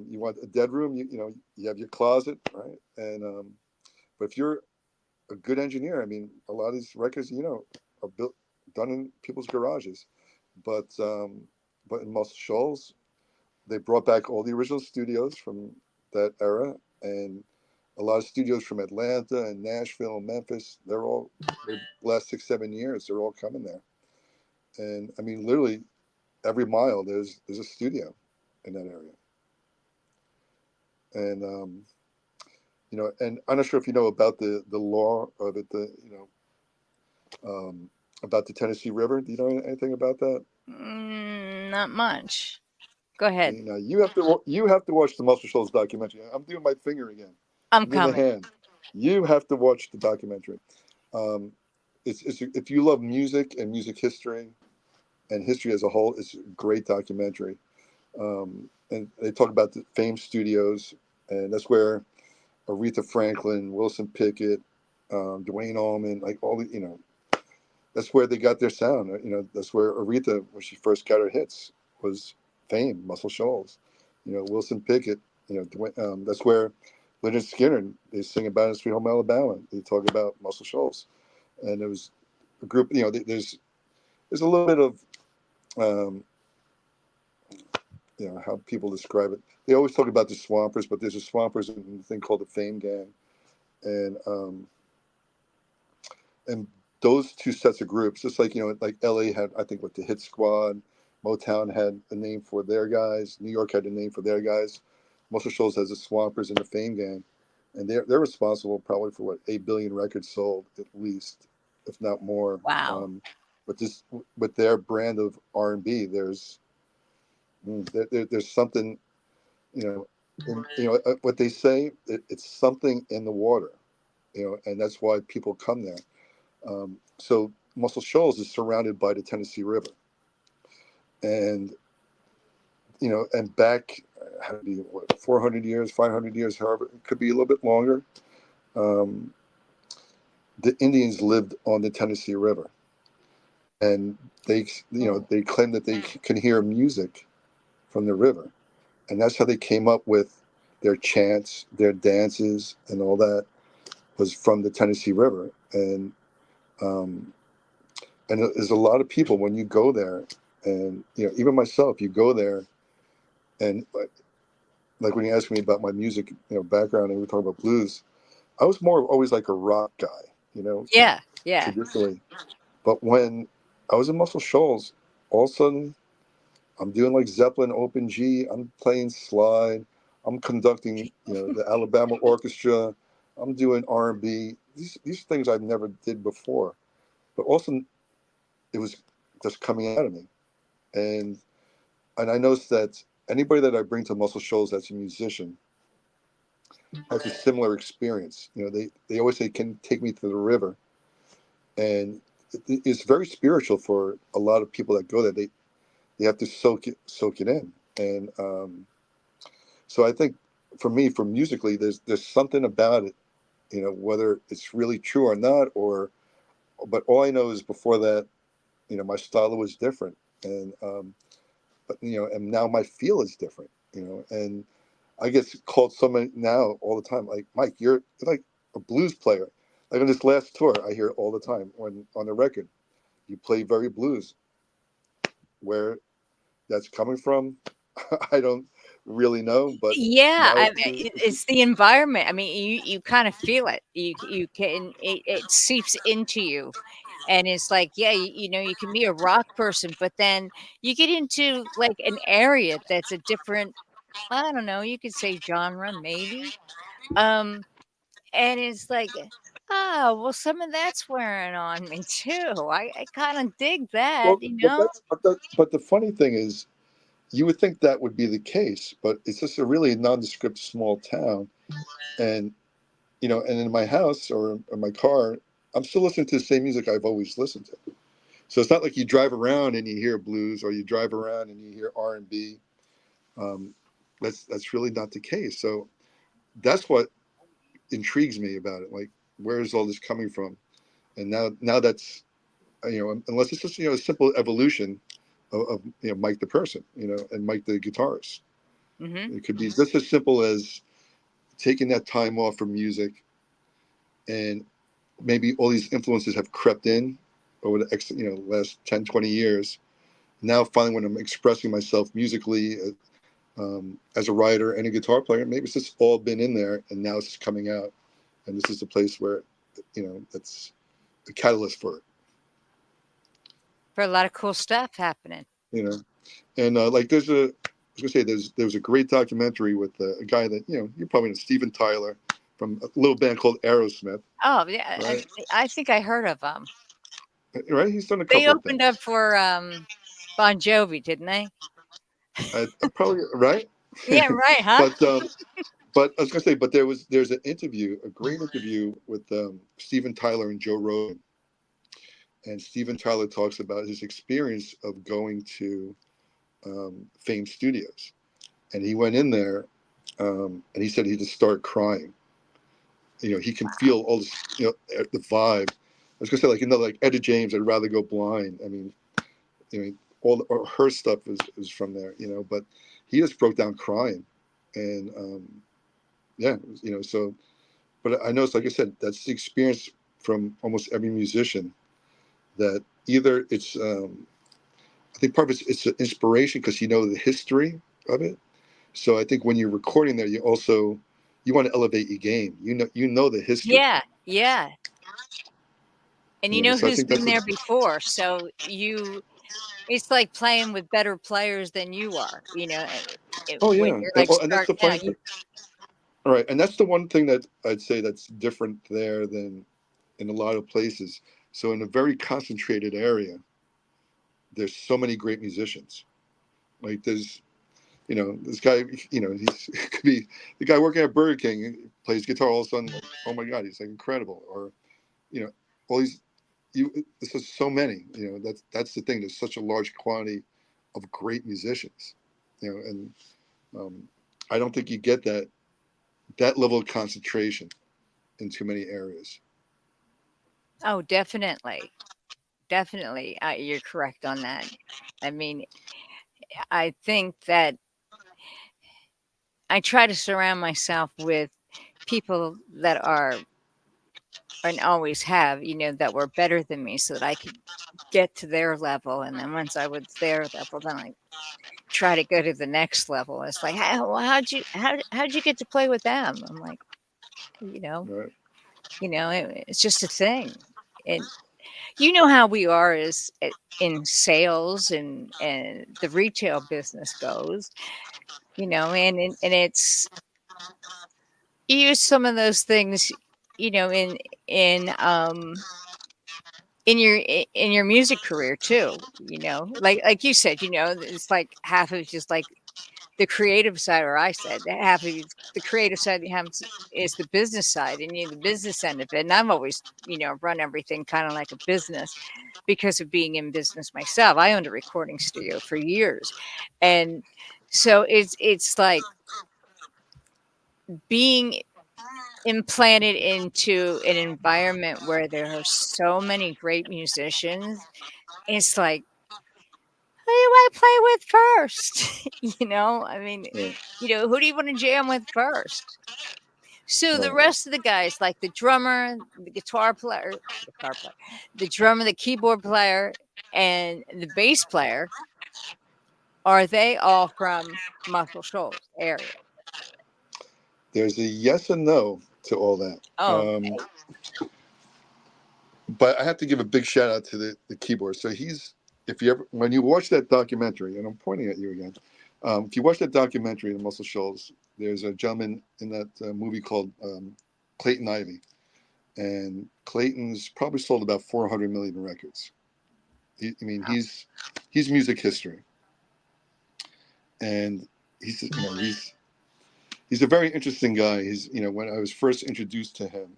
Speaker 2: you want a dead room. You have your closet, right? And but if you're a good engineer, I mean, a lot of these records, are done in people's garages. But in Muscle Shoals, they brought back all the original studios from that era, and a lot of studios from Atlanta and Nashville and Memphis. The last 6-7 years, they're all coming there. And I mean, literally every mile there's a studio in that area. And and I'm not sure if you know about the law of it, about the Tennessee River. Do you know anything about that?
Speaker 3: Not much. Go ahead.
Speaker 2: You have to watch the Muscle Shoals documentary. I'm doing my finger again.
Speaker 3: I'm
Speaker 2: doing
Speaker 3: coming.
Speaker 2: the hand. You have to watch the documentary. It's if you love music and music history, and history as a whole, it's a great documentary. And they talk about the Fame Studios, and that's where Aretha Franklin, Wilson Pickett, Dwayne Allman, like all the, that's where they got their sound. That's where Aretha, when she first got her hits, was Fame, Muscle Shoals. Wilson Pickett, that's where Lynyrd Skynyrd, they sing about in Sweet Home Alabama. They talk about Muscle Shoals. And there was a group, there's a little bit of, how people describe it. They always talk about the Swampers, but there's a Swampers and a thing called the Fame Gang. And those two sets of groups, just like, like LA had, I think, the Hit Squad, Motown had a name for their guys, New York had a name for their guys. Muscle Shoals has the Swampers and the Fame Gang. And they're responsible probably for 8 billion records sold at least, if not more.
Speaker 3: Wow.
Speaker 2: With their brand of R&B, there's something, what they say, it's something in the water, and that's why people come there. So Muscle Shoals is surrounded by the Tennessee River, and and back, 400 years, 500 years, however, it could be a little bit longer. The Indians lived on the Tennessee River, and they claim that they can hear music from the river, and that's how they came up with their chants, their dances, and all that was from the Tennessee River. And there's a lot of people when you go there, and even myself, you go there, and like when you asked me about my music background, and we were talking about blues, I was more always like a rock guy,
Speaker 3: Yeah.
Speaker 2: traditionally. But when I was in Muscle Shoals, all of a sudden I'm doing like Zeppelin Open G, I'm playing slide, I'm conducting the Alabama Orchestra, I'm doing R&B. These things I've never did before, but also it was just coming out of me. And I noticed that anybody that I bring to Muscle Shoals that's a musician has a similar experience. They always say, "Can you take me to the river?" And it's very spiritual for a lot of people that go there. They have to soak it in, and so I think for me, for musically, there's something about it, whether it's really true or not, but all I know is before that, my style was different, and but and now my feel is different, and I get called someone now all the time, like, Mike, you're like a blues player. Like on this last tour, I hear it all the time on the record. You play very blues. Where that's coming from, I don't really know, but
Speaker 3: Yeah,
Speaker 2: now
Speaker 3: I mean, it's the environment. I mean, you kind of feel it. You can it seeps into you, and it's like, yeah, you can be a rock person, but then you get into like an area that's a different. I don't know. You could say genre, maybe. Um, and it's like, oh, well, some of that's wearing on me too. I kind of dig that,
Speaker 2: well, but the funny thing is, you would think that would be the case, but it's just a really nondescript small town, and and in my house or in my car, I'm still listening to the same music I've always listened to. So it's not like you drive around and you hear blues, or you drive around and you hear R&B. Um, that's really not the case. So that's what intrigues me about it. Like, where is all this coming from? And now that's unless it's just a simple evolution of Mike the person, and Mike the guitarist.
Speaker 3: Mm-hmm.
Speaker 2: It could be just as simple as taking that time off from music, and maybe all these influences have crept in over the last 10, 20 years. Now finally, when I'm expressing myself musically, as a writer and a guitar player, maybe it's just all been in there, and now it's just coming out, and this is the place where that's the catalyst for it.
Speaker 3: For a lot of cool stuff happening.
Speaker 2: And like I was gonna say, there was a great documentary with a guy that you probably know, Steven Tyler, from a little band called Aerosmith.
Speaker 3: Oh yeah,
Speaker 2: Right?
Speaker 3: I think I heard of them.
Speaker 2: Right, he's done a
Speaker 3: They
Speaker 2: couple of
Speaker 3: opened
Speaker 2: things.
Speaker 3: up for Bon Jovi, didn't they?
Speaker 2: Probably right.
Speaker 3: Yeah, right, huh?
Speaker 2: But I was gonna say, but there's an interview, a great interview with Steven Tyler and Joe Rogan, and Steven Tyler talks about his experience of going to Fame Studios, and he went in there, and he said he just started crying. He can feel all this, the vibe. I was gonna say, like Etta James, I'd rather go blind. I mean, or her stuff is from there, but he just broke down crying, and yeah, so. But I know, it's like I said, that's the experience from almost every musician. That either it's, I think part of it's an inspiration because the history of it. So I think when you're recording there, you want to elevate your game. You know the history.
Speaker 3: Yeah, yeah. And
Speaker 2: So I
Speaker 3: who's
Speaker 2: think that's
Speaker 3: been there before. So it's like playing with better players than you are,
Speaker 2: Oh
Speaker 3: when
Speaker 2: yeah,
Speaker 3: you're like
Speaker 2: and that's the
Speaker 3: starting
Speaker 2: funny
Speaker 3: out.
Speaker 2: thing. All right, and that's the one thing that I'd say that's different there than in a lot of places. So in a very concentrated area, there's so many great musicians. Like there's, this guy, he's could be the guy working at Burger King, plays guitar, all of a sudden, like, oh my God, he's like incredible. Or, all these, this is so many, that's the thing. There's such a large quantity of great musicians, and I don't think you get that level of concentration in too many areas.
Speaker 3: Oh, definitely. Definitely. You're correct on that. I mean, I think that I try to surround myself with people that are and always have, that were better than me so that I could get to their level. And then once I was their level, then I try to go to the next level. It's like, how'd you get to play with them? I'm like,
Speaker 2: Right.
Speaker 3: it's just a thing. And you know how we are as in sales and the retail business goes, and it's you use some of those things, in in your music career too, like you said, it's like half of just like the creative side, or I said that half of the creative side you have is the business side, and you the business end of it. And I've always, run everything kind of like a business because of being in business myself. I owned a recording studio for years, and so it's like being implanted into an environment where there are so many great musicians. It's like, who do I play with first? I mean,
Speaker 2: Right.
Speaker 3: who do you want to jam with first? So the
Speaker 2: Right.
Speaker 3: rest of the guys, like the drummer, the the drummer, the keyboard player, and the bass player, are they all from Muscle Shoals area?
Speaker 2: There's a yes and no to all that.
Speaker 3: Oh,
Speaker 2: But I have to give a big shout out to the keyboard. So if you ever, when you watch that documentary, and I'm pointing at you again, if you watch that documentary, The Muscle Shoals, there's a gentleman in that movie called Clayton Ivey. And Clayton's probably sold about 400 million records.
Speaker 3: Wow.
Speaker 2: He's music history. And he's a very interesting guy. When I was first introduced to him,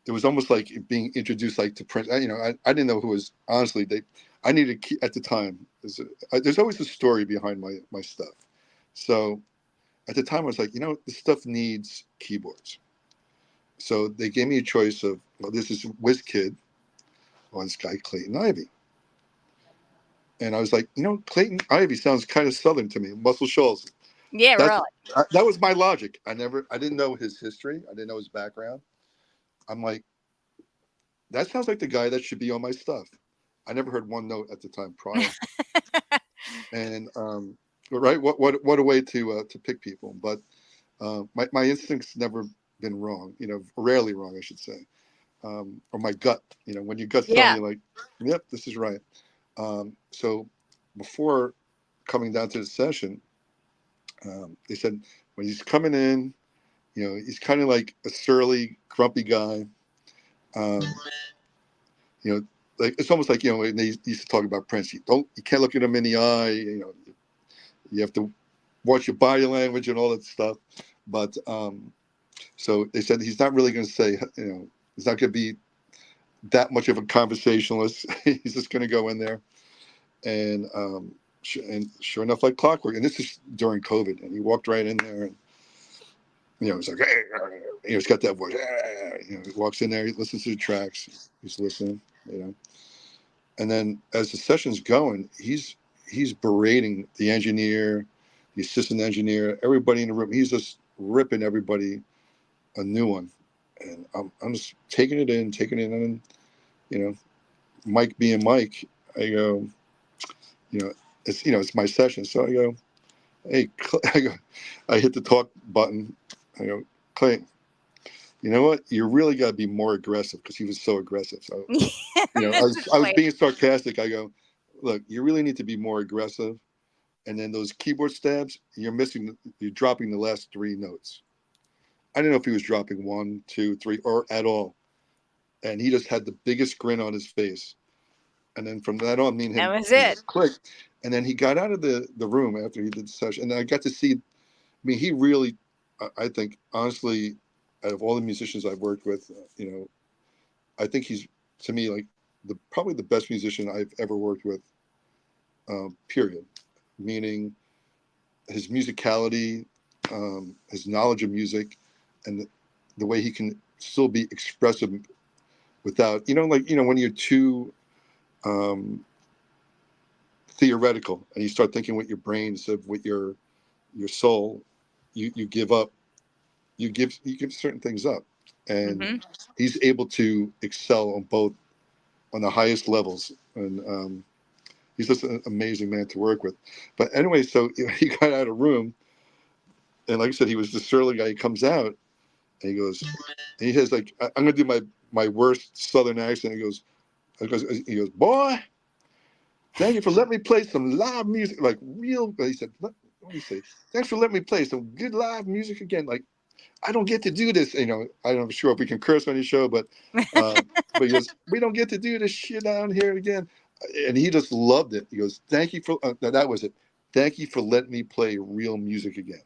Speaker 2: it was almost like being introduced like to Prince. I didn't know who was, honestly, I needed at the time. There's always a story behind my stuff. So at the time I was like, this stuff needs keyboards. So they gave me a choice of, this is WizKid or this guy Clayton Ivey. And I was like, Clayton Ivey sounds kind of Southern to me, Muscle Shoals.
Speaker 3: Yeah, really.
Speaker 2: That was my logic. I didn't know his history. I didn't know his background. I'm like, that sounds like the guy that should be on my stuff. I never heard one note at the time prior. And right, what a way to pick people. But my instincts never been wrong. Rarely wrong, I should say. Or my gut. When your gut's telling you like, yep, this is right. So before coming down to the session, they said when he's coming in, he's kind of like a surly, grumpy guy. Like it's almost like when they used to talk about Prince. You can't look at him in the eye. You have to watch your body language and all that stuff. But so they said he's not really going to say, he's not going to be that much of a conversationalist. He's just going to go in there, and sure enough, like clockwork. And this is during COVID, and he walked right in there, and he's like, hey, he's got that voice. He walks in there, he listens to the tracks, he's listening, and then as the session's going, he's berating the engineer, the assistant engineer, everybody in the room. He's just ripping everybody a new one, and I'm just taking it in, and Mike being Mike, I go, it's my session, so I go, hey, I hit the talk button. I go, Clayton, you know what? You really got to be more aggressive, because he was so aggressive. So, I was being sarcastic. I go, look, you really need to be more aggressive. And then those keyboard stabs, you're dropping the last three notes. I didn't know if he was dropping 1, 2, 3, or at all. And he just had the biggest grin on his face. And then from that on, me and him,
Speaker 3: that was it.
Speaker 2: Clicked. And then he got out of the room after he did the session. And I got to see, he really, I think, honestly, out of all the musicians I've worked with, I think he's, to me, like probably the best musician I've ever worked with, period. Meaning his musicality, his knowledge of music, and the way he can still be expressive without, when you're too theoretical and you start thinking with your brain instead of with your soul, you give up. You give certain things up, and he's able to excel on the highest levels, and he's just an amazing man to work with. But anyway, so he got out of the room, and like I said, he was the surly guy. He comes out, and he goes, and he has like, I'm gonna do my worst Southern accent. He goes, boy, thank you for letting me play some live music, like real. He said, what do you say? Thanks for letting me play some good live music again. Like, I don't get to do this. I'm not sure if we can curse on your show, but he goes, we don't get to do this shit down here again. And he just loved it. He goes, thank you for, that was it. thank you for letting me play real music again.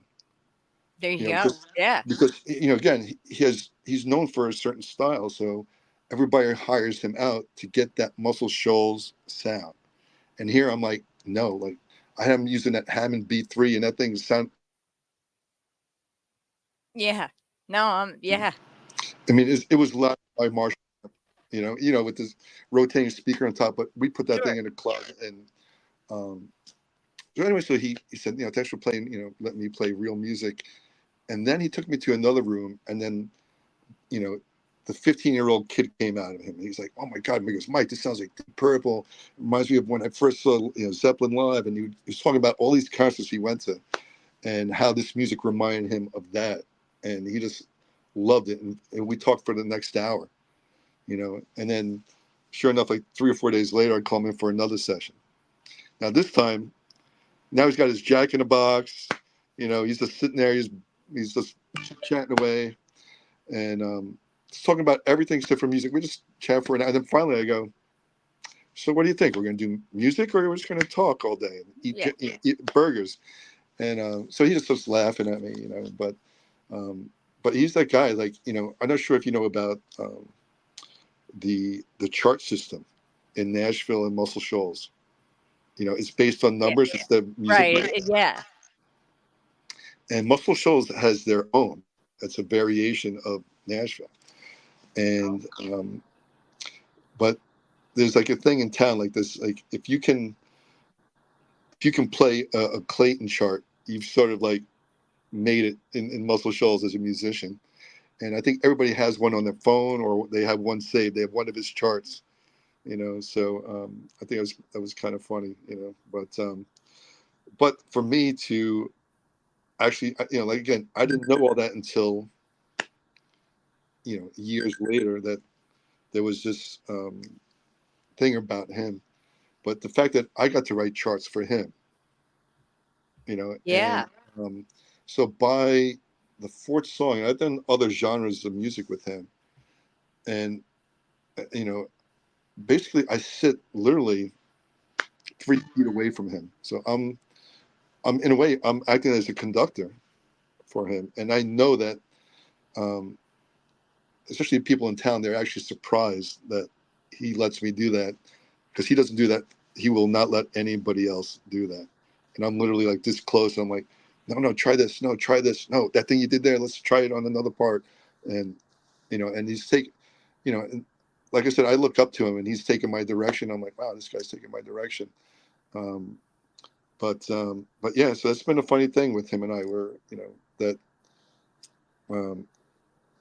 Speaker 3: There you
Speaker 2: You know,
Speaker 3: go. Yeah.
Speaker 2: because again, he's known for a certain style, so everybody hires him out to get that Muscle Shoals sound. And here I'm like, no, like I am using that Hammond B3, and that thing sound.
Speaker 3: Yeah. No, yeah.
Speaker 2: I mean, it was loud by Marshall, with this rotating speaker on top. But we put that
Speaker 3: Sure.
Speaker 2: thing in a closet, and so anyway, so he said, thanks for playing, letting me play real music. And then he took me to another room, and then, the 15-year-old kid came out of him. And he's like, oh my God. He goes, Mike, this sounds like Deep Purple. It reminds me of when I first saw, Zeppelin live. And he was talking about all these concerts he went to and how this music reminded him of that. And he just loved it. And we talked for the next hour, and then sure enough, like 3 or 4 days later, I'd call him in for another session. Now this time, now he's got his Jack in the Box, he's just sitting there, he's just chatting away, and just talking about everything except for music. We just chat for an hour, and then finally I go, so what do you think? We're going to do music, or we're just going to talk all day and eat burgers? And so he just starts laughing at me, but he's that guy, like, I'm not sure if you know about the chart system in Nashville and Muscle Shoals. It's based on numbers. It's the music.
Speaker 3: Right. Yeah.
Speaker 2: And Muscle Shoals has their own. It's a variation of Nashville. And but there's like a thing in town like this. Like if you can play a Clayton chart, you've sort of like made it in Muscle Shoals as a musician. And I think everybody has one on their phone, or they have one saved. They have one of his charts. So I think that was kind of funny, but for me to actually, like, again, I didn't know all that until, years later, that there was this thing about him. But the fact that I got to write charts for him,
Speaker 3: Yeah.
Speaker 2: and so by the fourth song, I've done other genres of music with him, and basically I sit literally 3 feet away from him. So I'm in a way, I'm acting as a conductor for him. And I know that, especially people in town, they're actually surprised that he lets me do that, because he doesn't do that. He will not let anybody else do that. And I'm literally like this close. And I'm like, no, try this. No, try this. No, that thing you did there, let's try it on another part. And, and he's and like I said, I look up to him, and he's taking my direction. I'm like, wow, this guy's taking my direction. But yeah, so that's been a funny thing with him and I, where, that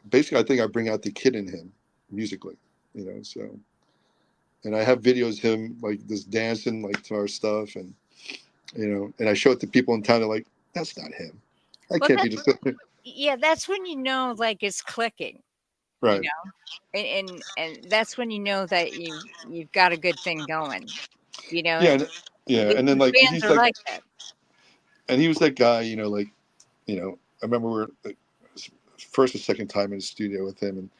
Speaker 2: basically I think I bring out the kid in him musically, so, and I have videos of him like this dancing like to our stuff, and, and I show it to people in town. They're like, that's not him. I can't be just.
Speaker 3: Yeah. That's when like it's clicking.
Speaker 2: Right.
Speaker 3: And that's when that you've got a good thing going,
Speaker 2: Yeah, and then like
Speaker 3: fans are like that.
Speaker 2: And he was that guy, like, I remember we were like, first or second time in the studio with him, and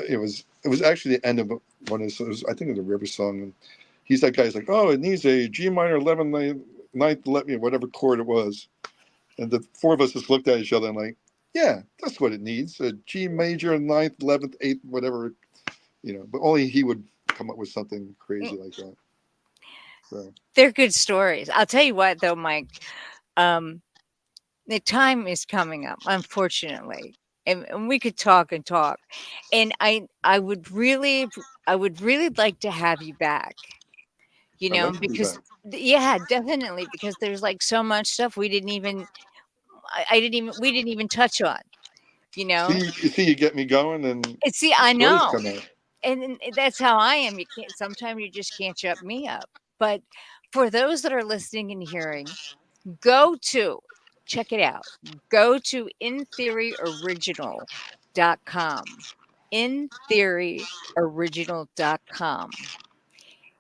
Speaker 2: it was actually the end of one of his, I think it was a River song, and he's that guy. He's like, oh, it needs a G minor 11th, 9th, whatever chord it was, and the four of us just looked at each other and like, yeah, that's what it needs, a G major 9th, 11th, 8th, whatever, but only he would come up with something crazy like that. So
Speaker 3: they're good stories. I'll tell you what, though, Mike, the time is coming up, unfortunately, and we could talk and talk, and I would really like to have you back, because yeah, definitely, because there's like so much stuff we didn't even touch on,
Speaker 2: See, you get me going, and
Speaker 3: see, I know.
Speaker 2: Come out.
Speaker 3: And that's how I am. You can't. Sometimes you just can't shut me up. But for those that are listening and hearing, check it out. Go to intheoryoriginal.com. Intheoryoriginal.com.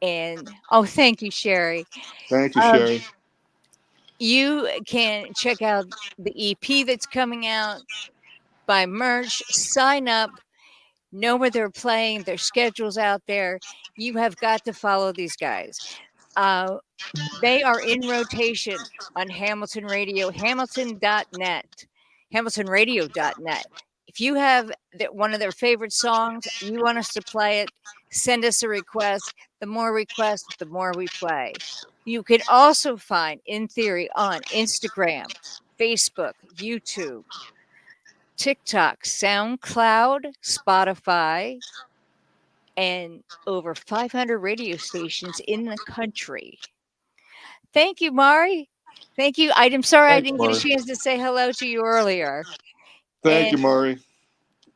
Speaker 3: And thank you, Sherry.
Speaker 2: Thank you, Sherry.
Speaker 3: You can check out the EP that's coming out, buy merch, sign up. Know where they're playing, their schedules out there. You have got to follow these guys. They are in rotation on Hamilton Radio, hamilton.net, hamiltonradio.net. If you have one of their favorite songs, you want us to play it, send us a request. The more requests, the more we play. You can also find In Theory on Instagram, Facebook, YouTube, TikTok, SoundCloud, Spotify, and over 500 radio stations in the country. Thank you, Mari. Thank you. I'm sorry I
Speaker 2: Thanks,
Speaker 3: didn't
Speaker 2: Mari.
Speaker 3: get a chance to say hello to you earlier.
Speaker 2: Thank you, Mari.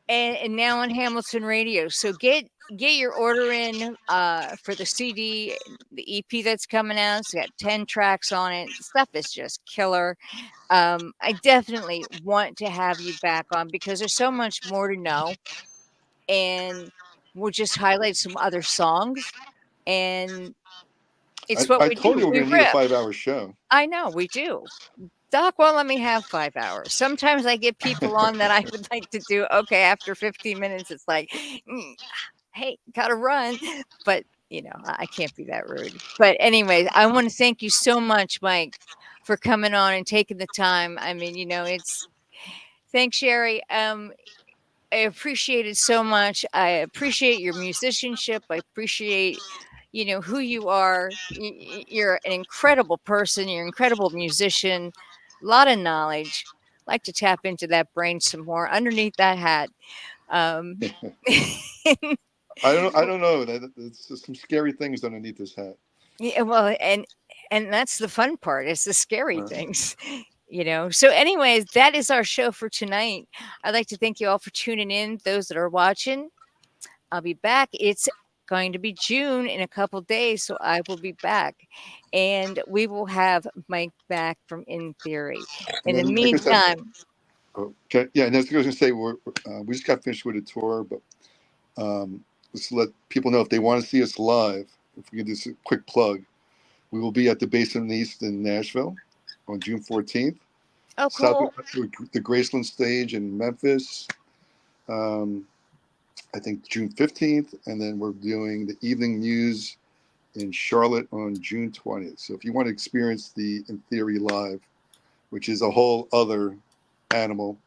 Speaker 3: And now on Hamilton Radio. So get your order in for the CD, the EP that's coming out. It's got 10 tracks on it. Stuff is just killer. I definitely want to have you back on because there's so much more to know. And we'll just highlight some other songs. And it's what
Speaker 2: I
Speaker 3: we
Speaker 2: told
Speaker 3: do.
Speaker 2: you we're
Speaker 3: We
Speaker 2: going to need a
Speaker 3: rip.
Speaker 2: 5-hour show.
Speaker 3: I know, we do. Doc won't let me have 5 hours. Sometimes I get people on that I would like to do. Okay, after 15 minutes, it's like, hey, gotta run. But, I can't be that rude. But anyways, I want to thank you so much, Mike, for coming on and taking the time. I mean, thanks, Sherry. I appreciate it so much. I appreciate your musicianship. I appreciate who you are. You're an incredible person. You're an incredible musician. A lot of knowledge. Like to tap into that brain some more underneath that hat.
Speaker 2: I don't know. It's just some scary things underneath this hat.
Speaker 3: Yeah, well, and that's the fun part. It's the scary things. So anyways, that is our show for tonight. I'd like to thank you all for tuning in, those that are watching. I'll be back. It's going to be June in a couple days, so I will be back, and we will have Mike back from In Theory. In the meantime,
Speaker 2: okay, yeah, and as I was going to say, we just got finished with a tour, but just to let people know if they want to see us live, if we can do a quick plug, we will be at the Basement in the East in Nashville on June 14th.
Speaker 3: Oh, cool.
Speaker 2: The Graceland stage in Memphis. I think June 15th, and then we're doing the Evening News in Charlotte on June 20th. So if you want to experience the In Theory live, which is a whole other animal,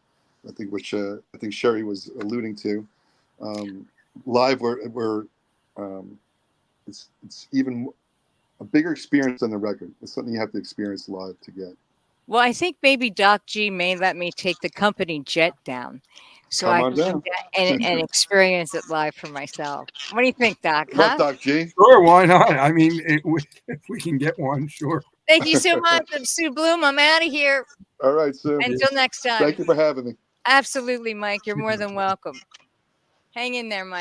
Speaker 2: which I think Sherry was alluding to, live it's even a bigger experience than the record. It's something you have to experience live to get.
Speaker 3: Well, I think maybe Doc G may let me take the company jet down. So I can do that and experience it live for myself. What do you think, Doc?
Speaker 2: Huh? Doc G?
Speaker 1: Sure, why not? I mean, if we can get one, sure.
Speaker 3: Thank you so much. I'm Sue Bloom. I'm out of here.
Speaker 2: All right, Sue.
Speaker 3: Until next time.
Speaker 2: Thank you for having me.
Speaker 3: Absolutely, Mike. You're more than welcome. Hang in there, Mike.